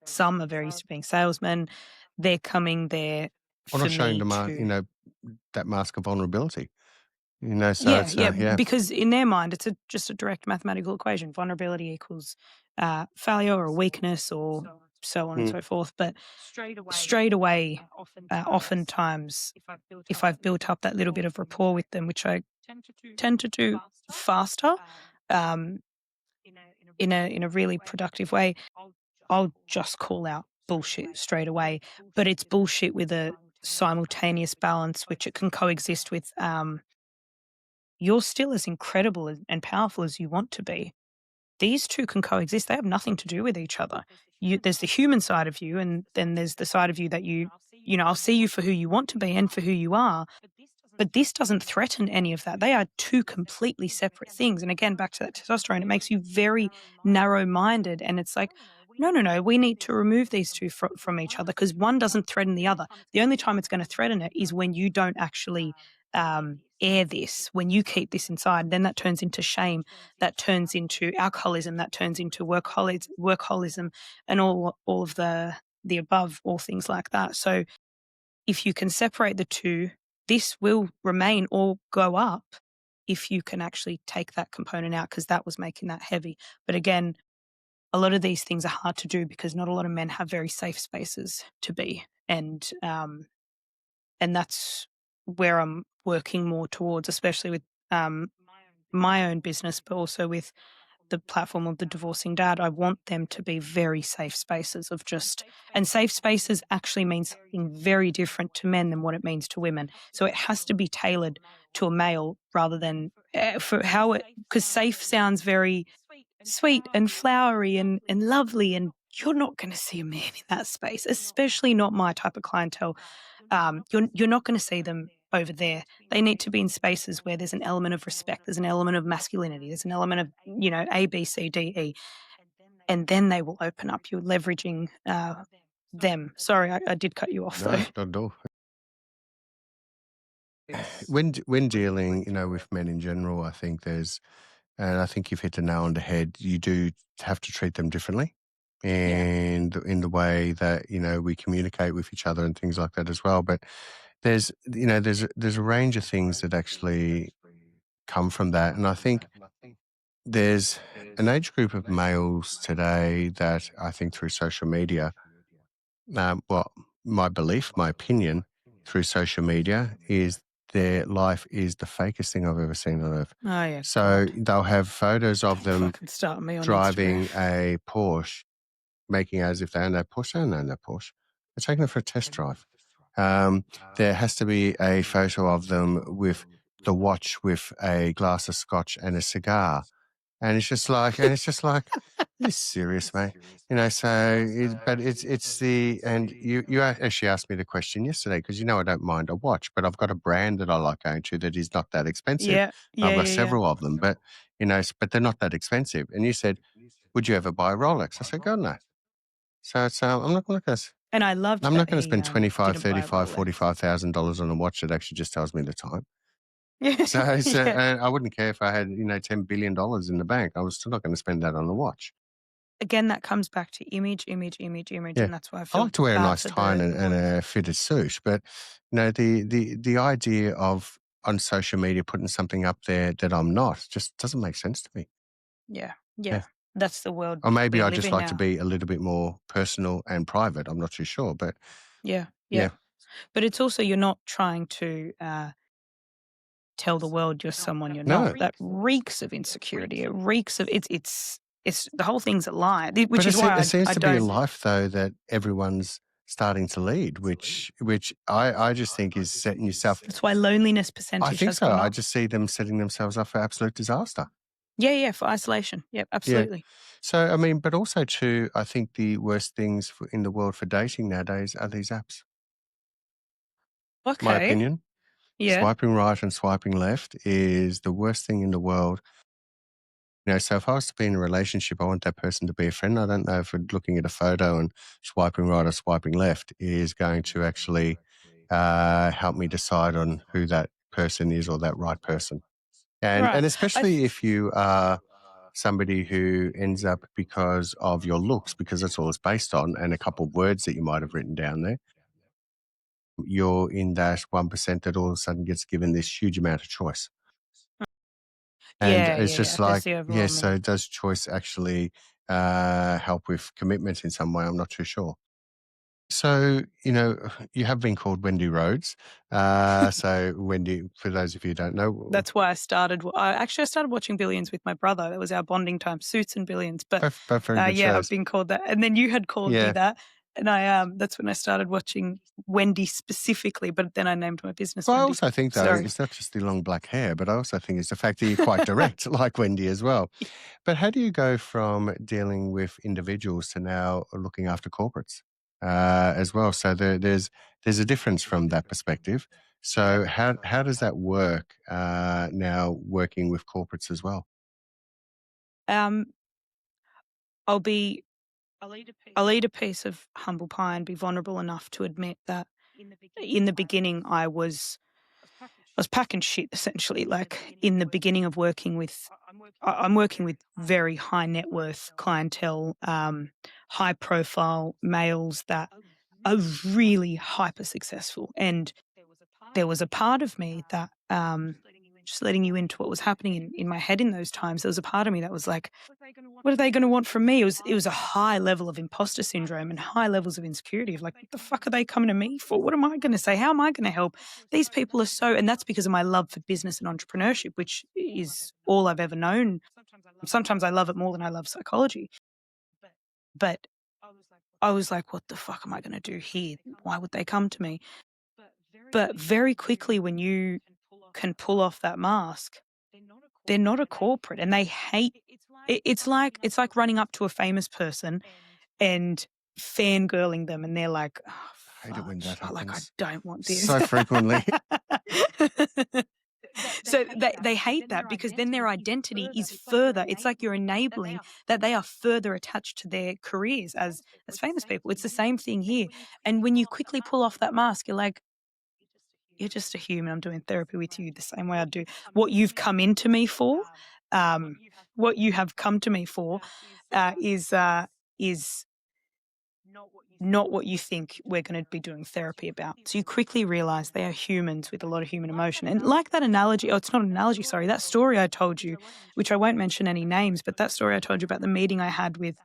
Some are very used to being salesmen. They're coming there Or for not showing me the to. that mask of vulnerability. So Yeah, it's yeah, yeah. because in their mind, it's just a direct mathematical equation. Vulnerability equals failure or weakness or so on and Mm. so forth. But straight away, oftentimes, if I've built up that little bit of rapport with them, which I tend to do faster, um, in a really productive way, I'll just call out bullshit straight away, but it's bullshit with a simultaneous balance, which it can coexist with. You're still as incredible and powerful as you want to be. These two can coexist. They have nothing to do with each other. There's the human side of you, and then there's the side of you that I'll see you for who you want to be and for who you are. But this doesn't threaten any of that. They are two completely separate things. And again, back to that testosterone, it makes you very narrow-minded. And it's like, no, we need to remove these two from each other because one doesn't threaten the other. The only time it's going to threaten it is when you don't actually air this, when you keep this inside. Then that turns into shame, that turns into alcoholism, that turns into workaholism, and all of the above, all things like that. So if you can separate the two, this will remain or go up if you can actually take that component out, because that was making that heavy. But again, a lot of these things are hard to do because not a lot of men have very safe spaces to be. And that's where I'm working more towards, especially with my own business, but also with the platform of the divorcing dad. I want them to be very safe spaces and safe spaces actually means something very different to men than what it means to women. So it has to be tailored to a male rather than because safe sounds very sweet and flowery and lovely, and you're not going to see a man in that space, especially not my type of clientele. You're not going to see them over there. They need to be in spaces where there's an element of respect, there's an element of masculinity, there's an element of, A, B, C, D, E, and then they will open up. You're leveraging them. Sorry, I did cut you off No, though. not at all. When dealing, with men in general, I think and I think you've hit the nail on the head. You do have to treat them differently, and in the way that we communicate with each other and things like that as well. But there's a range of things that actually come from that, and I think there's an age group of males today that I think through social media, well, my belief, my opinion through social media is their life is the fakest thing I've ever seen on earth. Oh yeah. So God. they'll have photos of Don't them fucking start me on driving Instagram. a Porsche, making as if they own that Porsche. They don't own that Porsche. They're taking it for a test drive. There has to be a photo of them with the watch with a glass of scotch and a cigar. And it's just like, you're serious, mate. But it's and you actually asked me the question yesterday because I don't mind a watch, but I've got a brand that I like going to that is not that expensive. Yeah. I've got several of them, but but they're not that expensive. And you said, would you ever buy a Rolex? I said, God, no. So it's I'm not going to. And I loved I'm that not going to he spend $25,000, didn't buy a $35,000, Rolex. $45,000 on a watch that actually just tells me the time. Yeah. So Yeah. I wouldn't care if I had $10 billion in the bank. I was still not going to spend that on a watch. Again, that comes back to image, Yeah. and that's why I I feel like to wear a bad nice for tie the and a fitted suit, but the idea of on social media putting something up there that I'm not just doesn't make sense to me. Yeah. Yeah. That's the world Or maybe we I live just in like to now. be a little bit more personal and private. I'm not too sure, but Yeah. yeah. But it's also you're not trying to tell the world you're someone you're No. not. That reeks of insecurity. It reeks of it's the whole thing's a lie. Which But is why it seems I to be a don't. life though that everyone's starting to lead, which I just think is setting yourself. That's why loneliness I percentage think has so. gone I up. just see them setting themselves up for absolute disaster. Yeah, for isolation. Yep, absolutely. So, I mean, but also too, I think the worst things in the world for dating nowadays are these apps. Okay. My opinion. Yeah. Swiping right and swiping left is the worst thing in the world. So if I was to be in a relationship, I want that person to be a friend. I don't know if looking at a photo and swiping right or swiping left is going to actually help me decide on who that person is or that right person. And Right. especially if you are somebody who ends up because of your looks, because that's all it's based on, and a couple of words that you might have written down there, you're in that 1% that all of a sudden gets given this huge amount of choice. And it's just like, so does choice actually help with commitment in some way? I'm not too sure. So, you have been called Wendy Rhodes. So Wendy, for those of you who don't know. That's why I started watching Billions with my brother. That was our bonding time, Suits and Billions. But Both very good shows. I've been called that. And then you had called me that. And that's when I started watching Wendy specifically, but then I named my business Well, I Wendy. also think, though, Sorry. it's not just the long black hair, but I also think it's the fact that you're quite direct, like Wendy as well. But how do you go from dealing with individuals to now looking after corporates as well? So there's a difference from that perspective. So how does that work now working with corporates as well? Um, I'll eat a piece of humble pie and be vulnerable enough to admit that in the beginning I was packing shit essentially. Like in the beginning of working with, I'm working with very high net worth clientele, high profile males that are really hyper successful. And there was a part of me that, just letting you into what was happening in my head in those times, there was a part of me that was like, what are they going to want from me? It was a high level of imposter syndrome and high levels of insecurity of like, what the fuck are they coming to me for? What am I going to say? How am I going to help? These people are so, and that's because of my love for business and entrepreneurship, which is all I've ever known. Sometimes I love it more than I love psychology. But I was like, what the fuck am I going to do here? Why would they come to me? But very quickly, when you can pull off that mask, they're not a corporate, and they hate. It's like running up to a famous person and fangirling them, and they're like, oh, I hate it when that like I happens don't want this. so frequently. So they hate that because then their identity is further. It's like you're enabling that they are further attached to their careers as famous people. It's the same thing here. And when you quickly pull off that mask, you're like, you're just a human. I'm doing therapy with you the same way I do what you've come into me for. What you have come to me for is not what you think we're going to be doing therapy about. So you quickly realize they are humans with a lot of human emotion. And like that analogy, it's not an analogy, sorry, that story I told you, which I won't mention any names, but that story I told you about the meeting I had with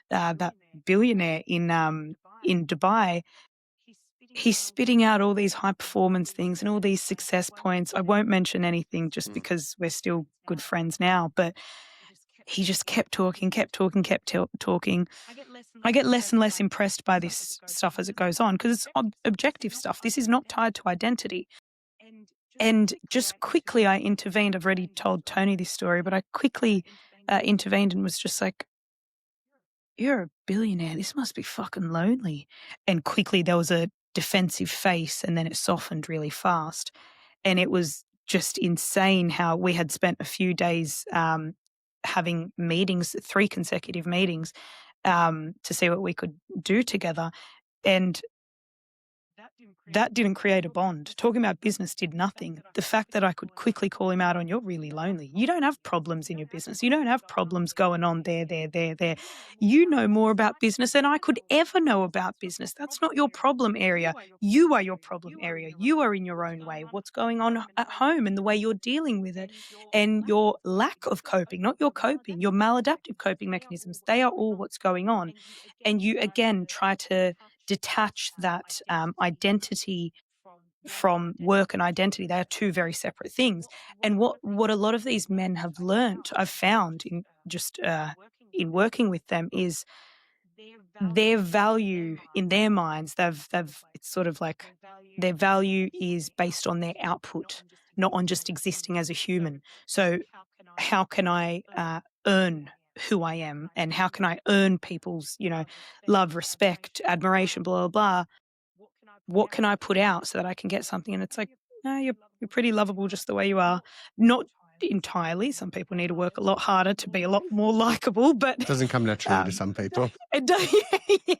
that billionaire in Dubai. He's spitting out all these high performance things and all these success points. I won't mention anything just because we're still good friends now, but he just kept talking, talking. I get less and less impressed by this stuff as it goes on because it's objective stuff. This is not tied to identity. And just quickly I intervened. I've already told Tony this story, but I quickly intervened and was just like, you're a billionaire. This must be fucking lonely. And quickly there was a defensive face and then it softened really fast. And it was just insane how we had spent a few days having meetings, 3 consecutive meetings, to see what we could do together. And that didn't create a bond. Talking about business did nothing. The fact that I could quickly call him out on, you're really lonely. You don't have problems in your business. You don't have problems going on there. You know more about business than I could ever know about business. That's not your problem area. You are your problem area. You are in your own way. What's going on at home and the way you're dealing with it and your lack of coping, not your coping, your maladaptive coping mechanisms. They are all what's going on. And you, again, try to detach that identity from work and identity. They are 2 very separate things. And what a lot of these men have learnt, I've found in just in working with them, is their value in their minds. It's sort of like their value is based on their output, not on just existing as a human. So how can I earn who I am, and how can I earn people's, love, respect, admiration, blah, blah, blah. What can I put out so that I can get something? And it's like, no, you're pretty lovable just the way you are. Not entirely. Some people need to work a lot harder to be a lot more likable, but Doesn't come naturally to some people. it does, yeah.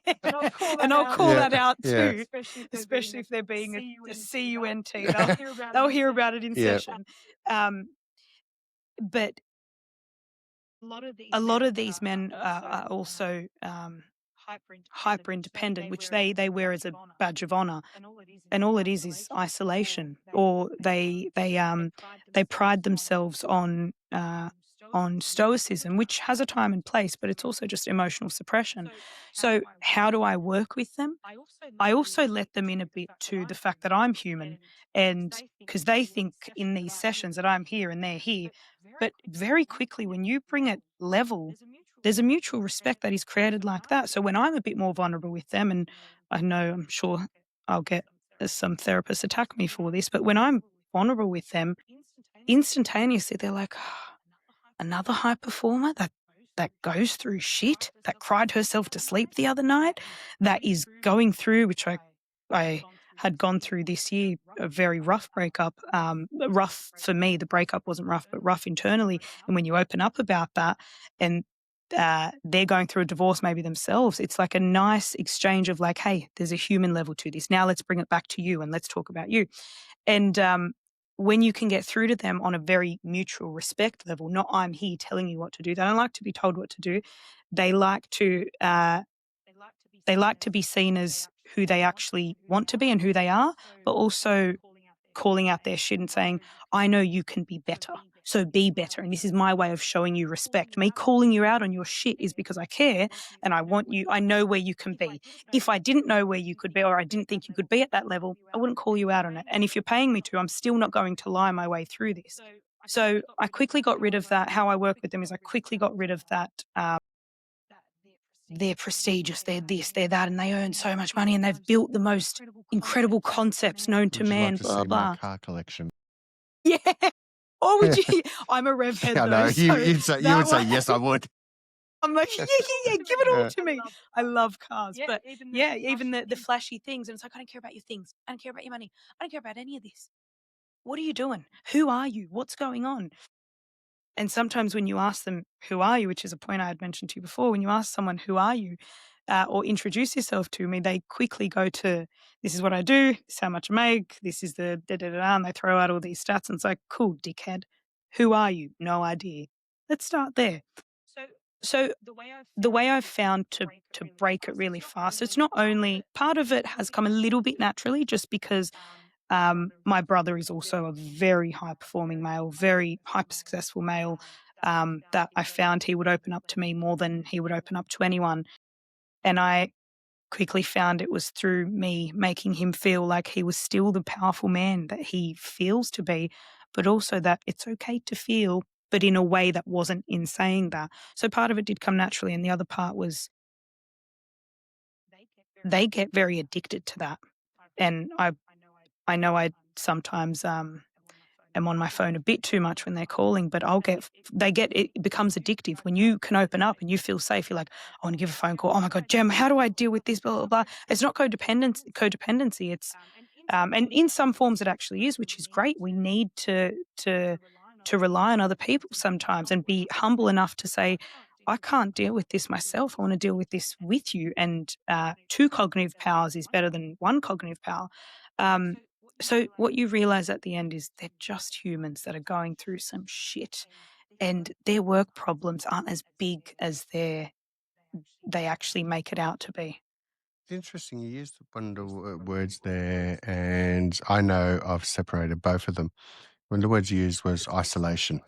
And I'll call that out too, especially if they're being a CUNT. They'll hear about it in session. But a lot of these men are also hyper independent, which they wear as a badge of honor, and all it is isolation, or they pride themselves on stoicism, which has a time and place, but it's also just emotional suppression. So how do I work with them? I also let them in a bit to the fact that I'm human, and because they think in these sessions that I'm here and they're here. But very quickly, when you bring it level, there's a mutual respect that is created like that. So when I'm a bit more vulnerable with them, and I know I'm sure I'll get some therapists attack me for this, but when I'm vulnerable with them, instantaneously they're like, "Ah, another high performer that goes through shit, that cried herself to sleep the other night, that is going through," which I had gone through this year, a very rough breakup. Rough for me, the breakup wasn't rough, but rough internally. And when you open up about that, and they're going through a divorce maybe themselves, it's like a nice exchange of like, hey, there's a human level to this. Now let's bring it back to you and let's talk about you. And when you can get through to them on a very mutual respect level, not I'm here telling you what to do. They don't like to be told what to do. They like to be seen as who they actually want to be and who they are, but also calling out their shit and saying, I know you can be better. So be better. And this is my way of showing you respect. Me calling you out on your shit is because I care and I want you, I know where you can be. If I didn't know where you could be, or I didn't think you could be at that level, I wouldn't call you out on it. And if you're paying me to, I'm still not going to lie my way through this. So I quickly got rid of that. How I work with them is I quickly got rid of that. They're prestigious, they're this, they're that, and they earn so much money and they've built the most incredible concepts known to Would you like man, to blah, see my blah. car collection? Yeah. Or would you? I'm a rev head I though. know. So You would say that yes, I would. I'm like, yeah, give it all Yeah. to me. I love cars. But yeah, even the flashy things. And it's like, I don't care about your things. I don't care about your money. I don't care about any of this. What are you doing? Who are you? What's going on? And sometimes when you ask them, who are you, which is a point I had mentioned to you before, when you ask someone, who are you, or introduce yourself to me, they quickly go to, this is what I do, this is how much I make, this is the da-da-da-da, and they throw out all these stats. And it's like, cool, dickhead. Who are you? No idea. Let's start there. So the way I've found to break it really fast, it's not only, part of it has come a little bit naturally just because my brother is also a very high performing male, very hyper successful male, that I found he would open up to me more than he would open up to anyone. And I quickly found it was through me making him feel like he was still the powerful man that he feels to be, but also that it's okay to feel, but in a way that wasn't in saying that. So part of it did come naturally. And the other part was they get very addicted to that. And I know I sometimes am on my phone a bit too much when they're calling, but it becomes addictive when you can open up and you feel safe. You're like, I want to give a phone call. Oh my God, Jem, how do I deal with this? Blah, blah, blah. It's not codependency. It's, and in some forms it actually is, which is great. We need to rely on other people sometimes and be humble enough to say, I can't deal with this myself. I want to deal with this with you. And two cognitive powers is better than one cognitive power. Um, so what you realize at the end is they're just humans that are going through some shit, and their work problems aren't as big as they actually make it out to be. It's interesting. You used one of the words there, and I know I've separated both of them. One of the words you used was isolation.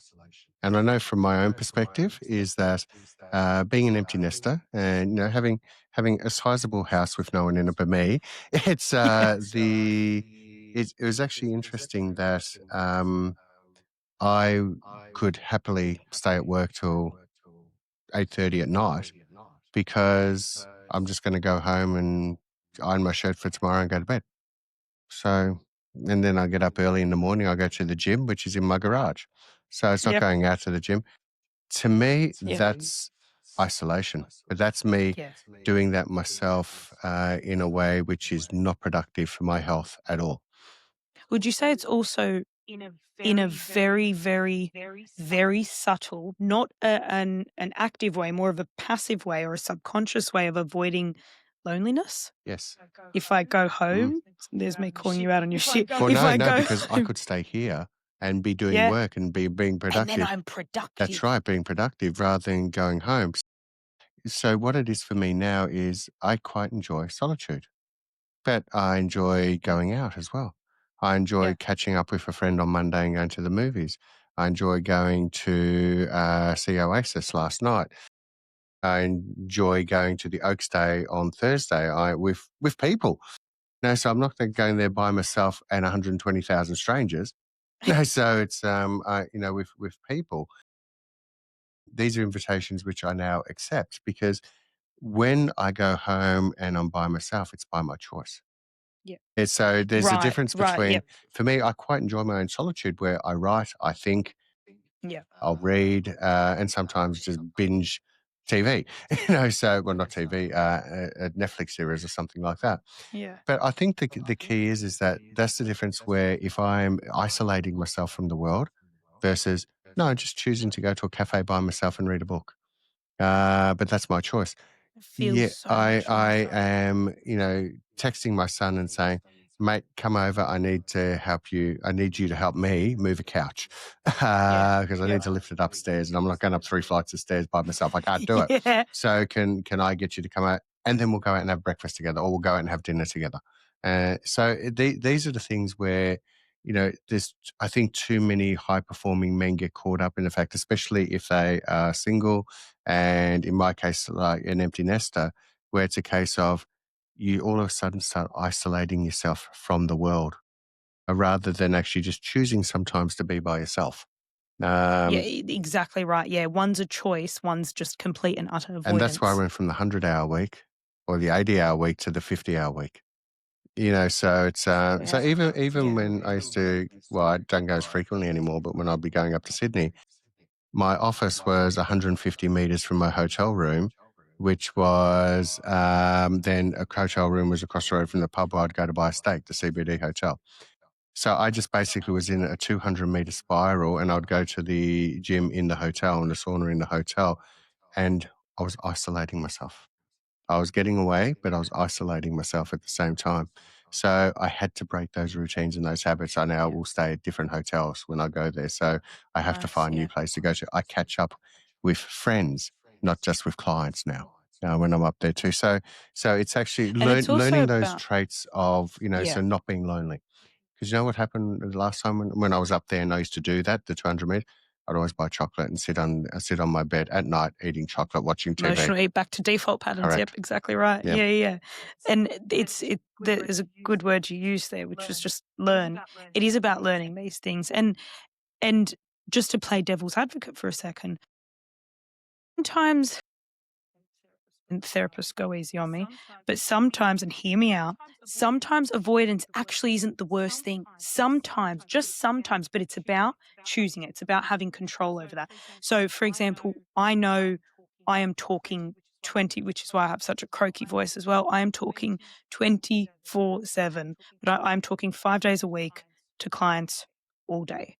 And I know from my own perspective is that being an empty nester and having a sizable house with no one in it but me, it's it was actually interesting that I could happily stay at work till 8:30 at night because I'm just going to go home and iron my shirt for tomorrow and go to bed. So, and then I get up early in the morning. I go to the gym, which is in my garage. So it's not Yep. going out to the gym. To me, Yep. that's isolation, but that's me Yeah. doing that myself in a way which is not productive for my health at all. Would you say it's also in a very, very, very subtle, not an active way, more of a passive way or a subconscious way of avoiding loneliness? Yes. If I go Mm. home, there's me calling you out on your shit. Well, If I no, go because I home, could stay here and be doing yeah, work and being and then productive. I'm productive. That's right, being productive rather than going home. So what it is for me now is I quite enjoy solitude, but I enjoy going out as well. I enjoy Yeah. catching up with a friend on Monday and going to the movies. I enjoy going to see Oasis last night. I enjoy going to the Oaks Day on Thursday with people. No, so I'm not going there by myself and 120,000 strangers. No, so it's with people. these are invitations which I now accept, because when I go home and I'm by myself, it's by my choice. Yeah. It's so there's a Right, difference right, between, yep. for me, I quite enjoy my own solitude where I write, I think, Yeah. I'll read, and sometimes just binge TV, so, well, not TV, a Netflix series or something like that. Yeah. But I think the key is that that's the difference, where if I'm isolating myself from the world versus, no, just choosing to go to a cafe by myself and read a book. But that's my choice. It feels Yeah, so I much I nicer. am, texting my son and saying, "Mate, come over. I need to help you. I need you to help me move a couch Yeah. because I need to lift it upstairs, and I'm not going up 3 flights of stairs by myself. I can't do it. Yeah. So can I get you to come out, and then we'll go out and have breakfast together, or we'll go out and have dinner together." These are the things where, there's, I think, too many high performing men get caught up in the fact, especially if they are single, and in my case, like an empty nester, where it's a case of you all of a sudden start isolating yourself from the world, rather than actually just choosing sometimes to be by yourself. Yeah, Um, exactly right. Yeah, one's a choice, one's just complete and utter and that's why I avoidance. went from the 100-hour week or the 80-hour week to the 50-hour week. So it's so Yeah. even Yeah. when I used to, well, I don't go as frequently anymore, but when I'd be going up to Sydney, my office was 150 meters from my hotel room, which was then a hotel room was across the road from the pub where I'd go to buy a steak, the CBD hotel. So I just basically was in a 200-meter spiral, and I'd go to the gym in the hotel and the sauna in the hotel, and I was isolating myself. I was getting away, but I was isolating myself at the same time. So I had to break those routines and those habits. I now Yeah. will stay at different hotels when I go there. So I have to Nice. find new Yeah. place to go to. I catch up with friends, not just with clients now. When I'm up there too. So it's actually And it's also learning those about traits of, yeah. so not being lonely. Because you know what happened the last time when I was up there and I used to do that, the 200 meter, I'd always buy chocolate and sit on my bed at night eating chocolate, watching TV. Emotionally back to default patterns. Yep, Correct. exactly right. Yeah. Yeah, yeah. And there's a good word you use there, which was just learn. It is about learning these things. And just to play devil's advocate for a second, sometimes and therapists go easy on me, but sometimes, and hear me out, sometimes avoidance actually isn't the worst thing. Sometimes, just sometimes, but it's about choosing it. It's about having control over that. So, for example, I know I am talking 20, which is why I have such a croaky voice as well. I am talking 24/7, but I'm talking 5 days a week to clients all day.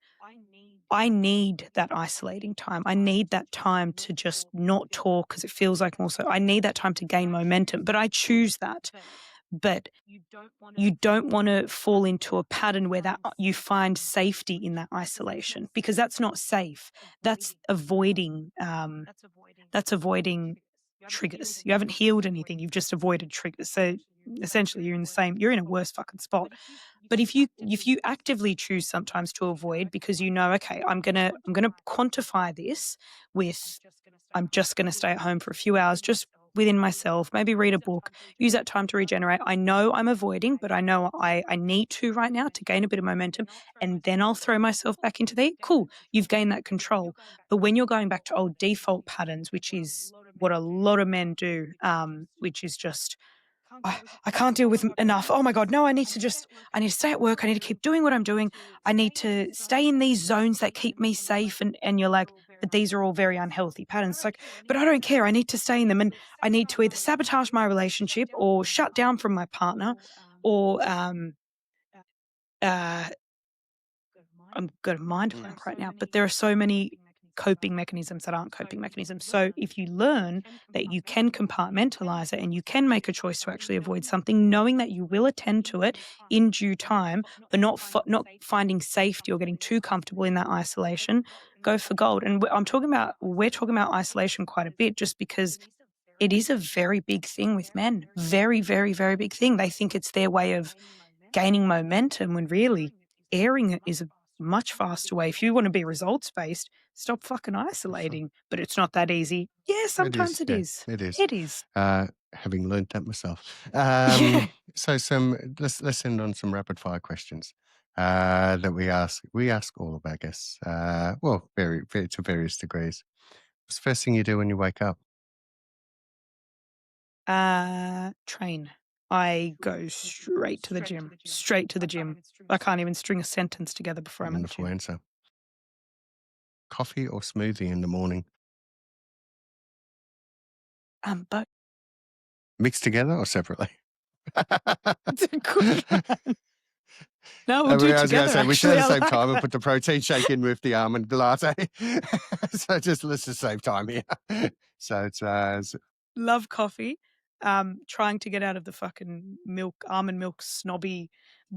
I need that isolating time. I need that time to just not talk because it feels like more so. I need that time to gain momentum, but I choose that. But you don't want to fall into a pattern where that you find safety in that isolation because that's not safe. That's avoiding. That's avoiding triggers. You haven't healed anything. You've just avoided triggers. So essentially, you're in a worse fucking spot. But if you actively choose sometimes to avoid because you know, okay, I'm gonna quantify this with I'm just gonna stay at home for a few hours just within myself, maybe read a book, use that time to regenerate. I know I'm avoiding, but I know I need to right now to gain a bit of momentum and then I'll throw myself back into the cool. You've gained that control. But when you're going back to old default patterns, which is what a lot of men do, which is just I can't deal with enough. Oh my God, no, I need to stay at work. I need to keep doing what I'm doing. I need to stay in these zones that keep me safe. And you're like, but these are all very unhealthy patterns. It's like, but I don't care. I need to stay in them. And I need to either sabotage my relationship or shut down from my partner or, uh, I'm got a mind blank right now, but there are so many coping mechanisms that aren't coping mechanisms. So if you learn that you can compartmentalize it and you can make a choice to actually avoid something, knowing that you will attend to it in due time, but not finding safety or getting too comfortable in that isolation, go for gold. And we're talking about isolation quite a bit just because it is a very big thing with men. Very, very, very big thing. They think it's their way of gaining momentum when really airing it is a much faster way. If you want to be results based, stop fucking isolating. But it's not that easy. Yeah, It sometimes is. it Yeah, is. it is. It is. Having learned that myself. Yeah. So let's end on some rapid fire questions that we ask all of our guests. Well, very to various degrees. What's the first thing you do when you wake up? Train. I go straight to the gym. Straight to the gym. I can't even string a sentence together before I'm at the Wonderful gym. answer. Coffee or smoothie in the morning? But Mixed together or separately? it's a good one. No, we'll I do it was going together. to say, we should Actually, at I the same like time and that. put the protein shake in with the almond latte. So let's just save time here. So it's Love coffee. Trying to get out of the fucking almond milk snobby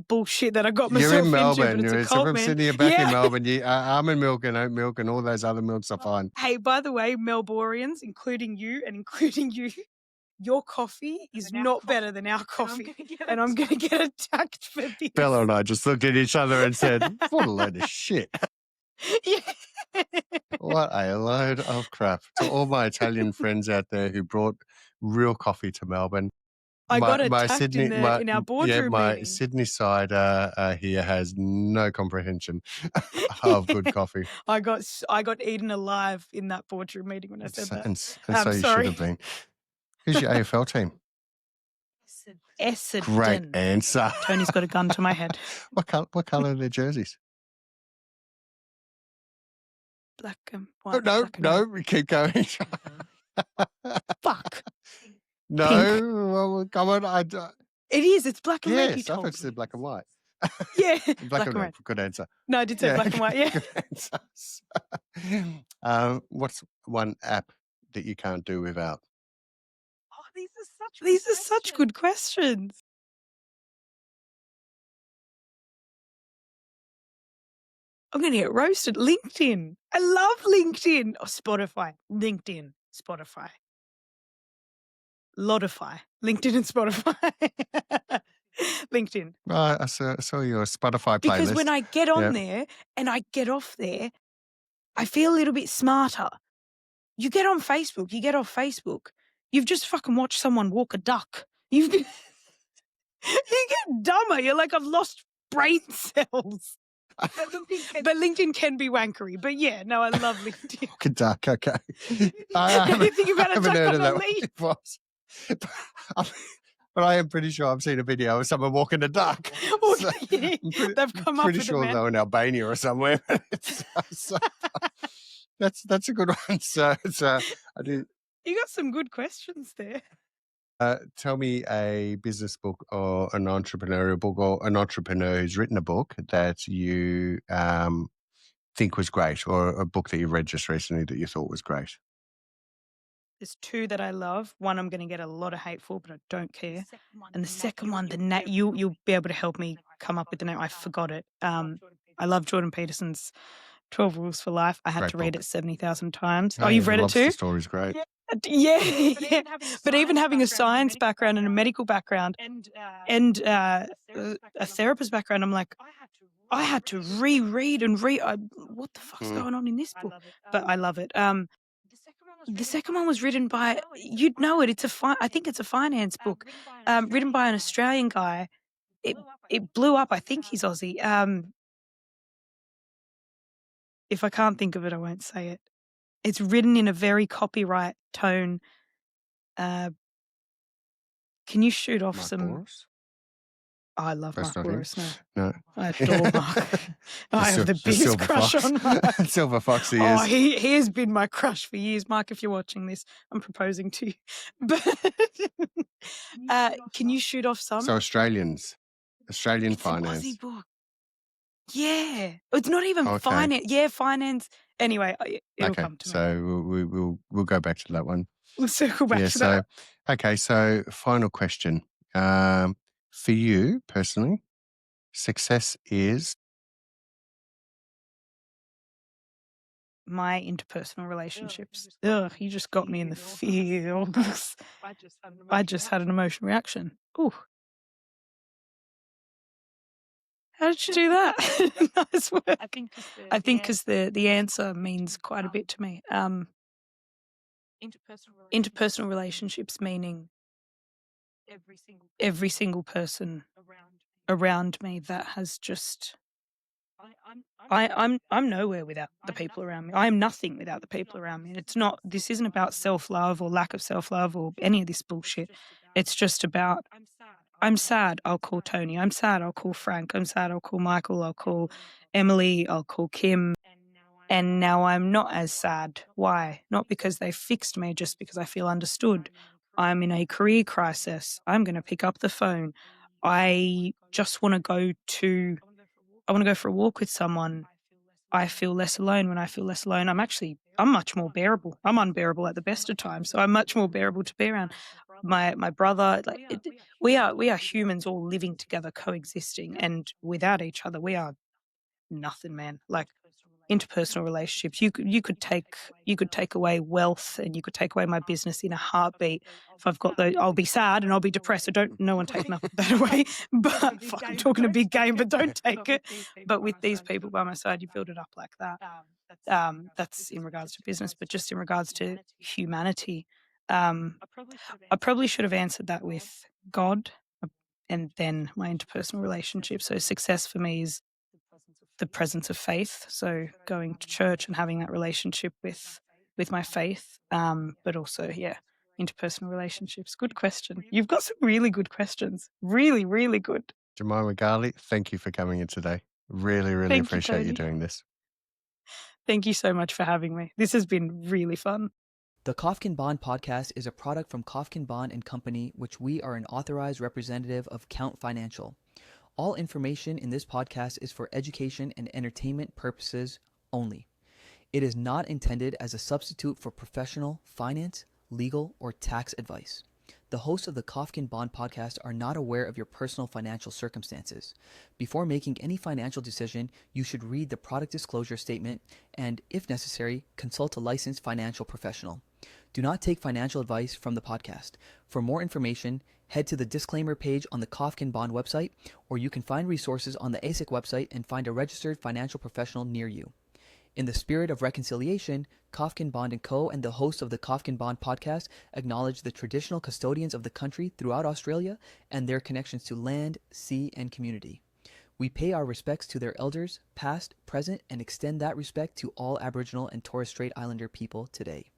bullshit that I got you're in myself into, but Melbourne. it's a So cult, from man. Sydney, you're back in Yeah. Melbourne. Almond milk and oat milk and all those other milks are fine. Hey, by the way, Melbourians, including you, your coffee is not better than our coffee. And I'm going to get attacked for this. Bella and I just looked at each other and said, what a load of shit. Yeah. What a load of crap. To all my Italian friends out there who brought real coffee to Melbourne. I got my attacked Sydney, in our boardroom my meeting. Sydney side here has no comprehension of good coffee. I got eaten alive in that boardroom meeting when I said that. And so you sorry. should have been. Who's your AFL team? Essendon. Great answer. Tony's got a gun to my head. What colour are their jerseys? Black and Oh, white. no, black and no, white. we keep going. Fuck. No, well, come on. It is. It's black and red. You Yes, I told thought you me. said black and white. Yeah, Black and red. Good answer. No, I did say black and white. Yeah. Good answers. What's one app that you can't do without? Oh, these are such good questions. I'm going to get roasted. LinkedIn. I love LinkedIn. Oh, Spotify. LinkedIn. Spotify. Lodify. LinkedIn and Spotify. LinkedIn. I saw your Spotify playlist. Because when I get on there and I get off there, I feel a little bit smarter. You get on Facebook, you get off Facebook, you've just fucking watched someone walk a duck. You get dumber. You're like, I've lost brain cells. But LinkedIn can be wankery. But yeah, no, I love LinkedIn. Walk a duck, okay. Anything about a haven't duck heard on of a that leaf. one before. But I am pretty sure I've seen a video of someone walking a duck. So They've come up pretty with sure it, man. they're in Albania or somewhere. That's a good one. So I do. You got some good questions there. Tell me a business book or an entrepreneurial book or an entrepreneur who's written a book that you think was great, or a book that you read just recently that you thought was great. There's two that I love. One I'm going to get a lot of hate for, but I don't care. And the second one, you'll be able to help me come up with the name. I forgot it. I love Jordan Peterson's 12 Rules for Life. I had Great to read book. it 70,000 times. Oh, you've read it too? Lobster Story's great. Yeah. But even having a science background and a medical background and a therapist background, I'm like, I had to reread and what the fuck's going on in this book? But I love it. The second one was written by, you'd know it. I think it's a finance book, written by an Australian guy. It blew up. I think he's Aussie. If I can't think of it, I won't say it. It's written in a very copyright tone. Can you shoot off Mark some? Boris? Oh, I love That's Mark not him? Boris. No. I adore Mark. I have the biggest Silver crush Fox. on Mark. Silver Fox he Oh, is. he has been my crush for years. Mark, if you're watching this, I'm proposing to you. But can you shoot off some? So Australian It's an finance. Aussie book. Yeah. It's not even Okay. finance. Yeah, finance. Anyway, it'll come to me. So we'll go back to that one. We'll circle back to that. Okay, so final question. For you personally, success is? My interpersonal relationships. Ugh, you just got me in the feels. I just had an emotional reaction. Ooh. How did you do that? Nice work. I think because the answer means quite a bit to me. Interpersonal relationships meaning every single person around me that has just I'm nowhere without the people around me. I am nothing without the people around me. This isn't about self-love or lack of self-love or any of this bullshit. It's just about, I'm sad, I'll call Tony. I'm sad, I'll call Frank. I'm sad, I'll call Michael. I'll call Emily. I'll call Kim. And now I'm not as sad. Why? Not because they fixed me, just because I feel understood. I'm in a career crisis. I'm going to pick up the phone. I just want to I want to go for a walk with someone. I feel less alone. When I feel less alone, I'm much more bearable. I'm unbearable at the best of times, so I'm much more bearable to be around. My brother, we are humans all living together, coexisting, and without each other, we are nothing, man. Like, interpersonal relationships, you could take away wealth, and you could take away my business in a heartbeat. If I've got those, I'll be sad and I'll be depressed. So don't, no one take that away. But fuck, I'm talking a big game, but don't take it. But with these people by my side, you build it up like that. That's in regards to business, but just in regards to humanity, I probably should have answered that with God, and then my interpersonal relationships. So success for me is the presence of faith. So going to church and having that relationship with my faith, but also, yeah, interpersonal relationships. Good question. You've got some really good questions. Really, really good. Jemimah Ghaly, thank you for coming in today. Really, really Thank you, appreciate you Tony. doing this. Thank you so much for having me. This has been really fun. The Kofkin Bond podcast is a product from Kofkin Bond Company, which we are an authorized representative of Count Financial. All information in this podcast is for education and entertainment purposes only. It is not intended as a substitute for professional, finance, legal, or tax advice. The hosts of the Kofkin Bond podcast are not aware of your personal financial circumstances. Before making any financial decision, you should read the product disclosure statement and, if necessary, consult a licensed financial professional. Do not take financial advice from the podcast. For more information, head to the disclaimer page on the Kofkin Bond website, or you can find resources on the ASIC website and find a registered financial professional near you. In the spirit of reconciliation, Kofkin Bond Co. and the hosts of the Kofkin Bond podcast acknowledge the traditional custodians of the country throughout Australia and their connections to land, sea, and community. We pay our respects to their elders, past, present, and extend that respect to all Aboriginal and Torres Strait Islander people today.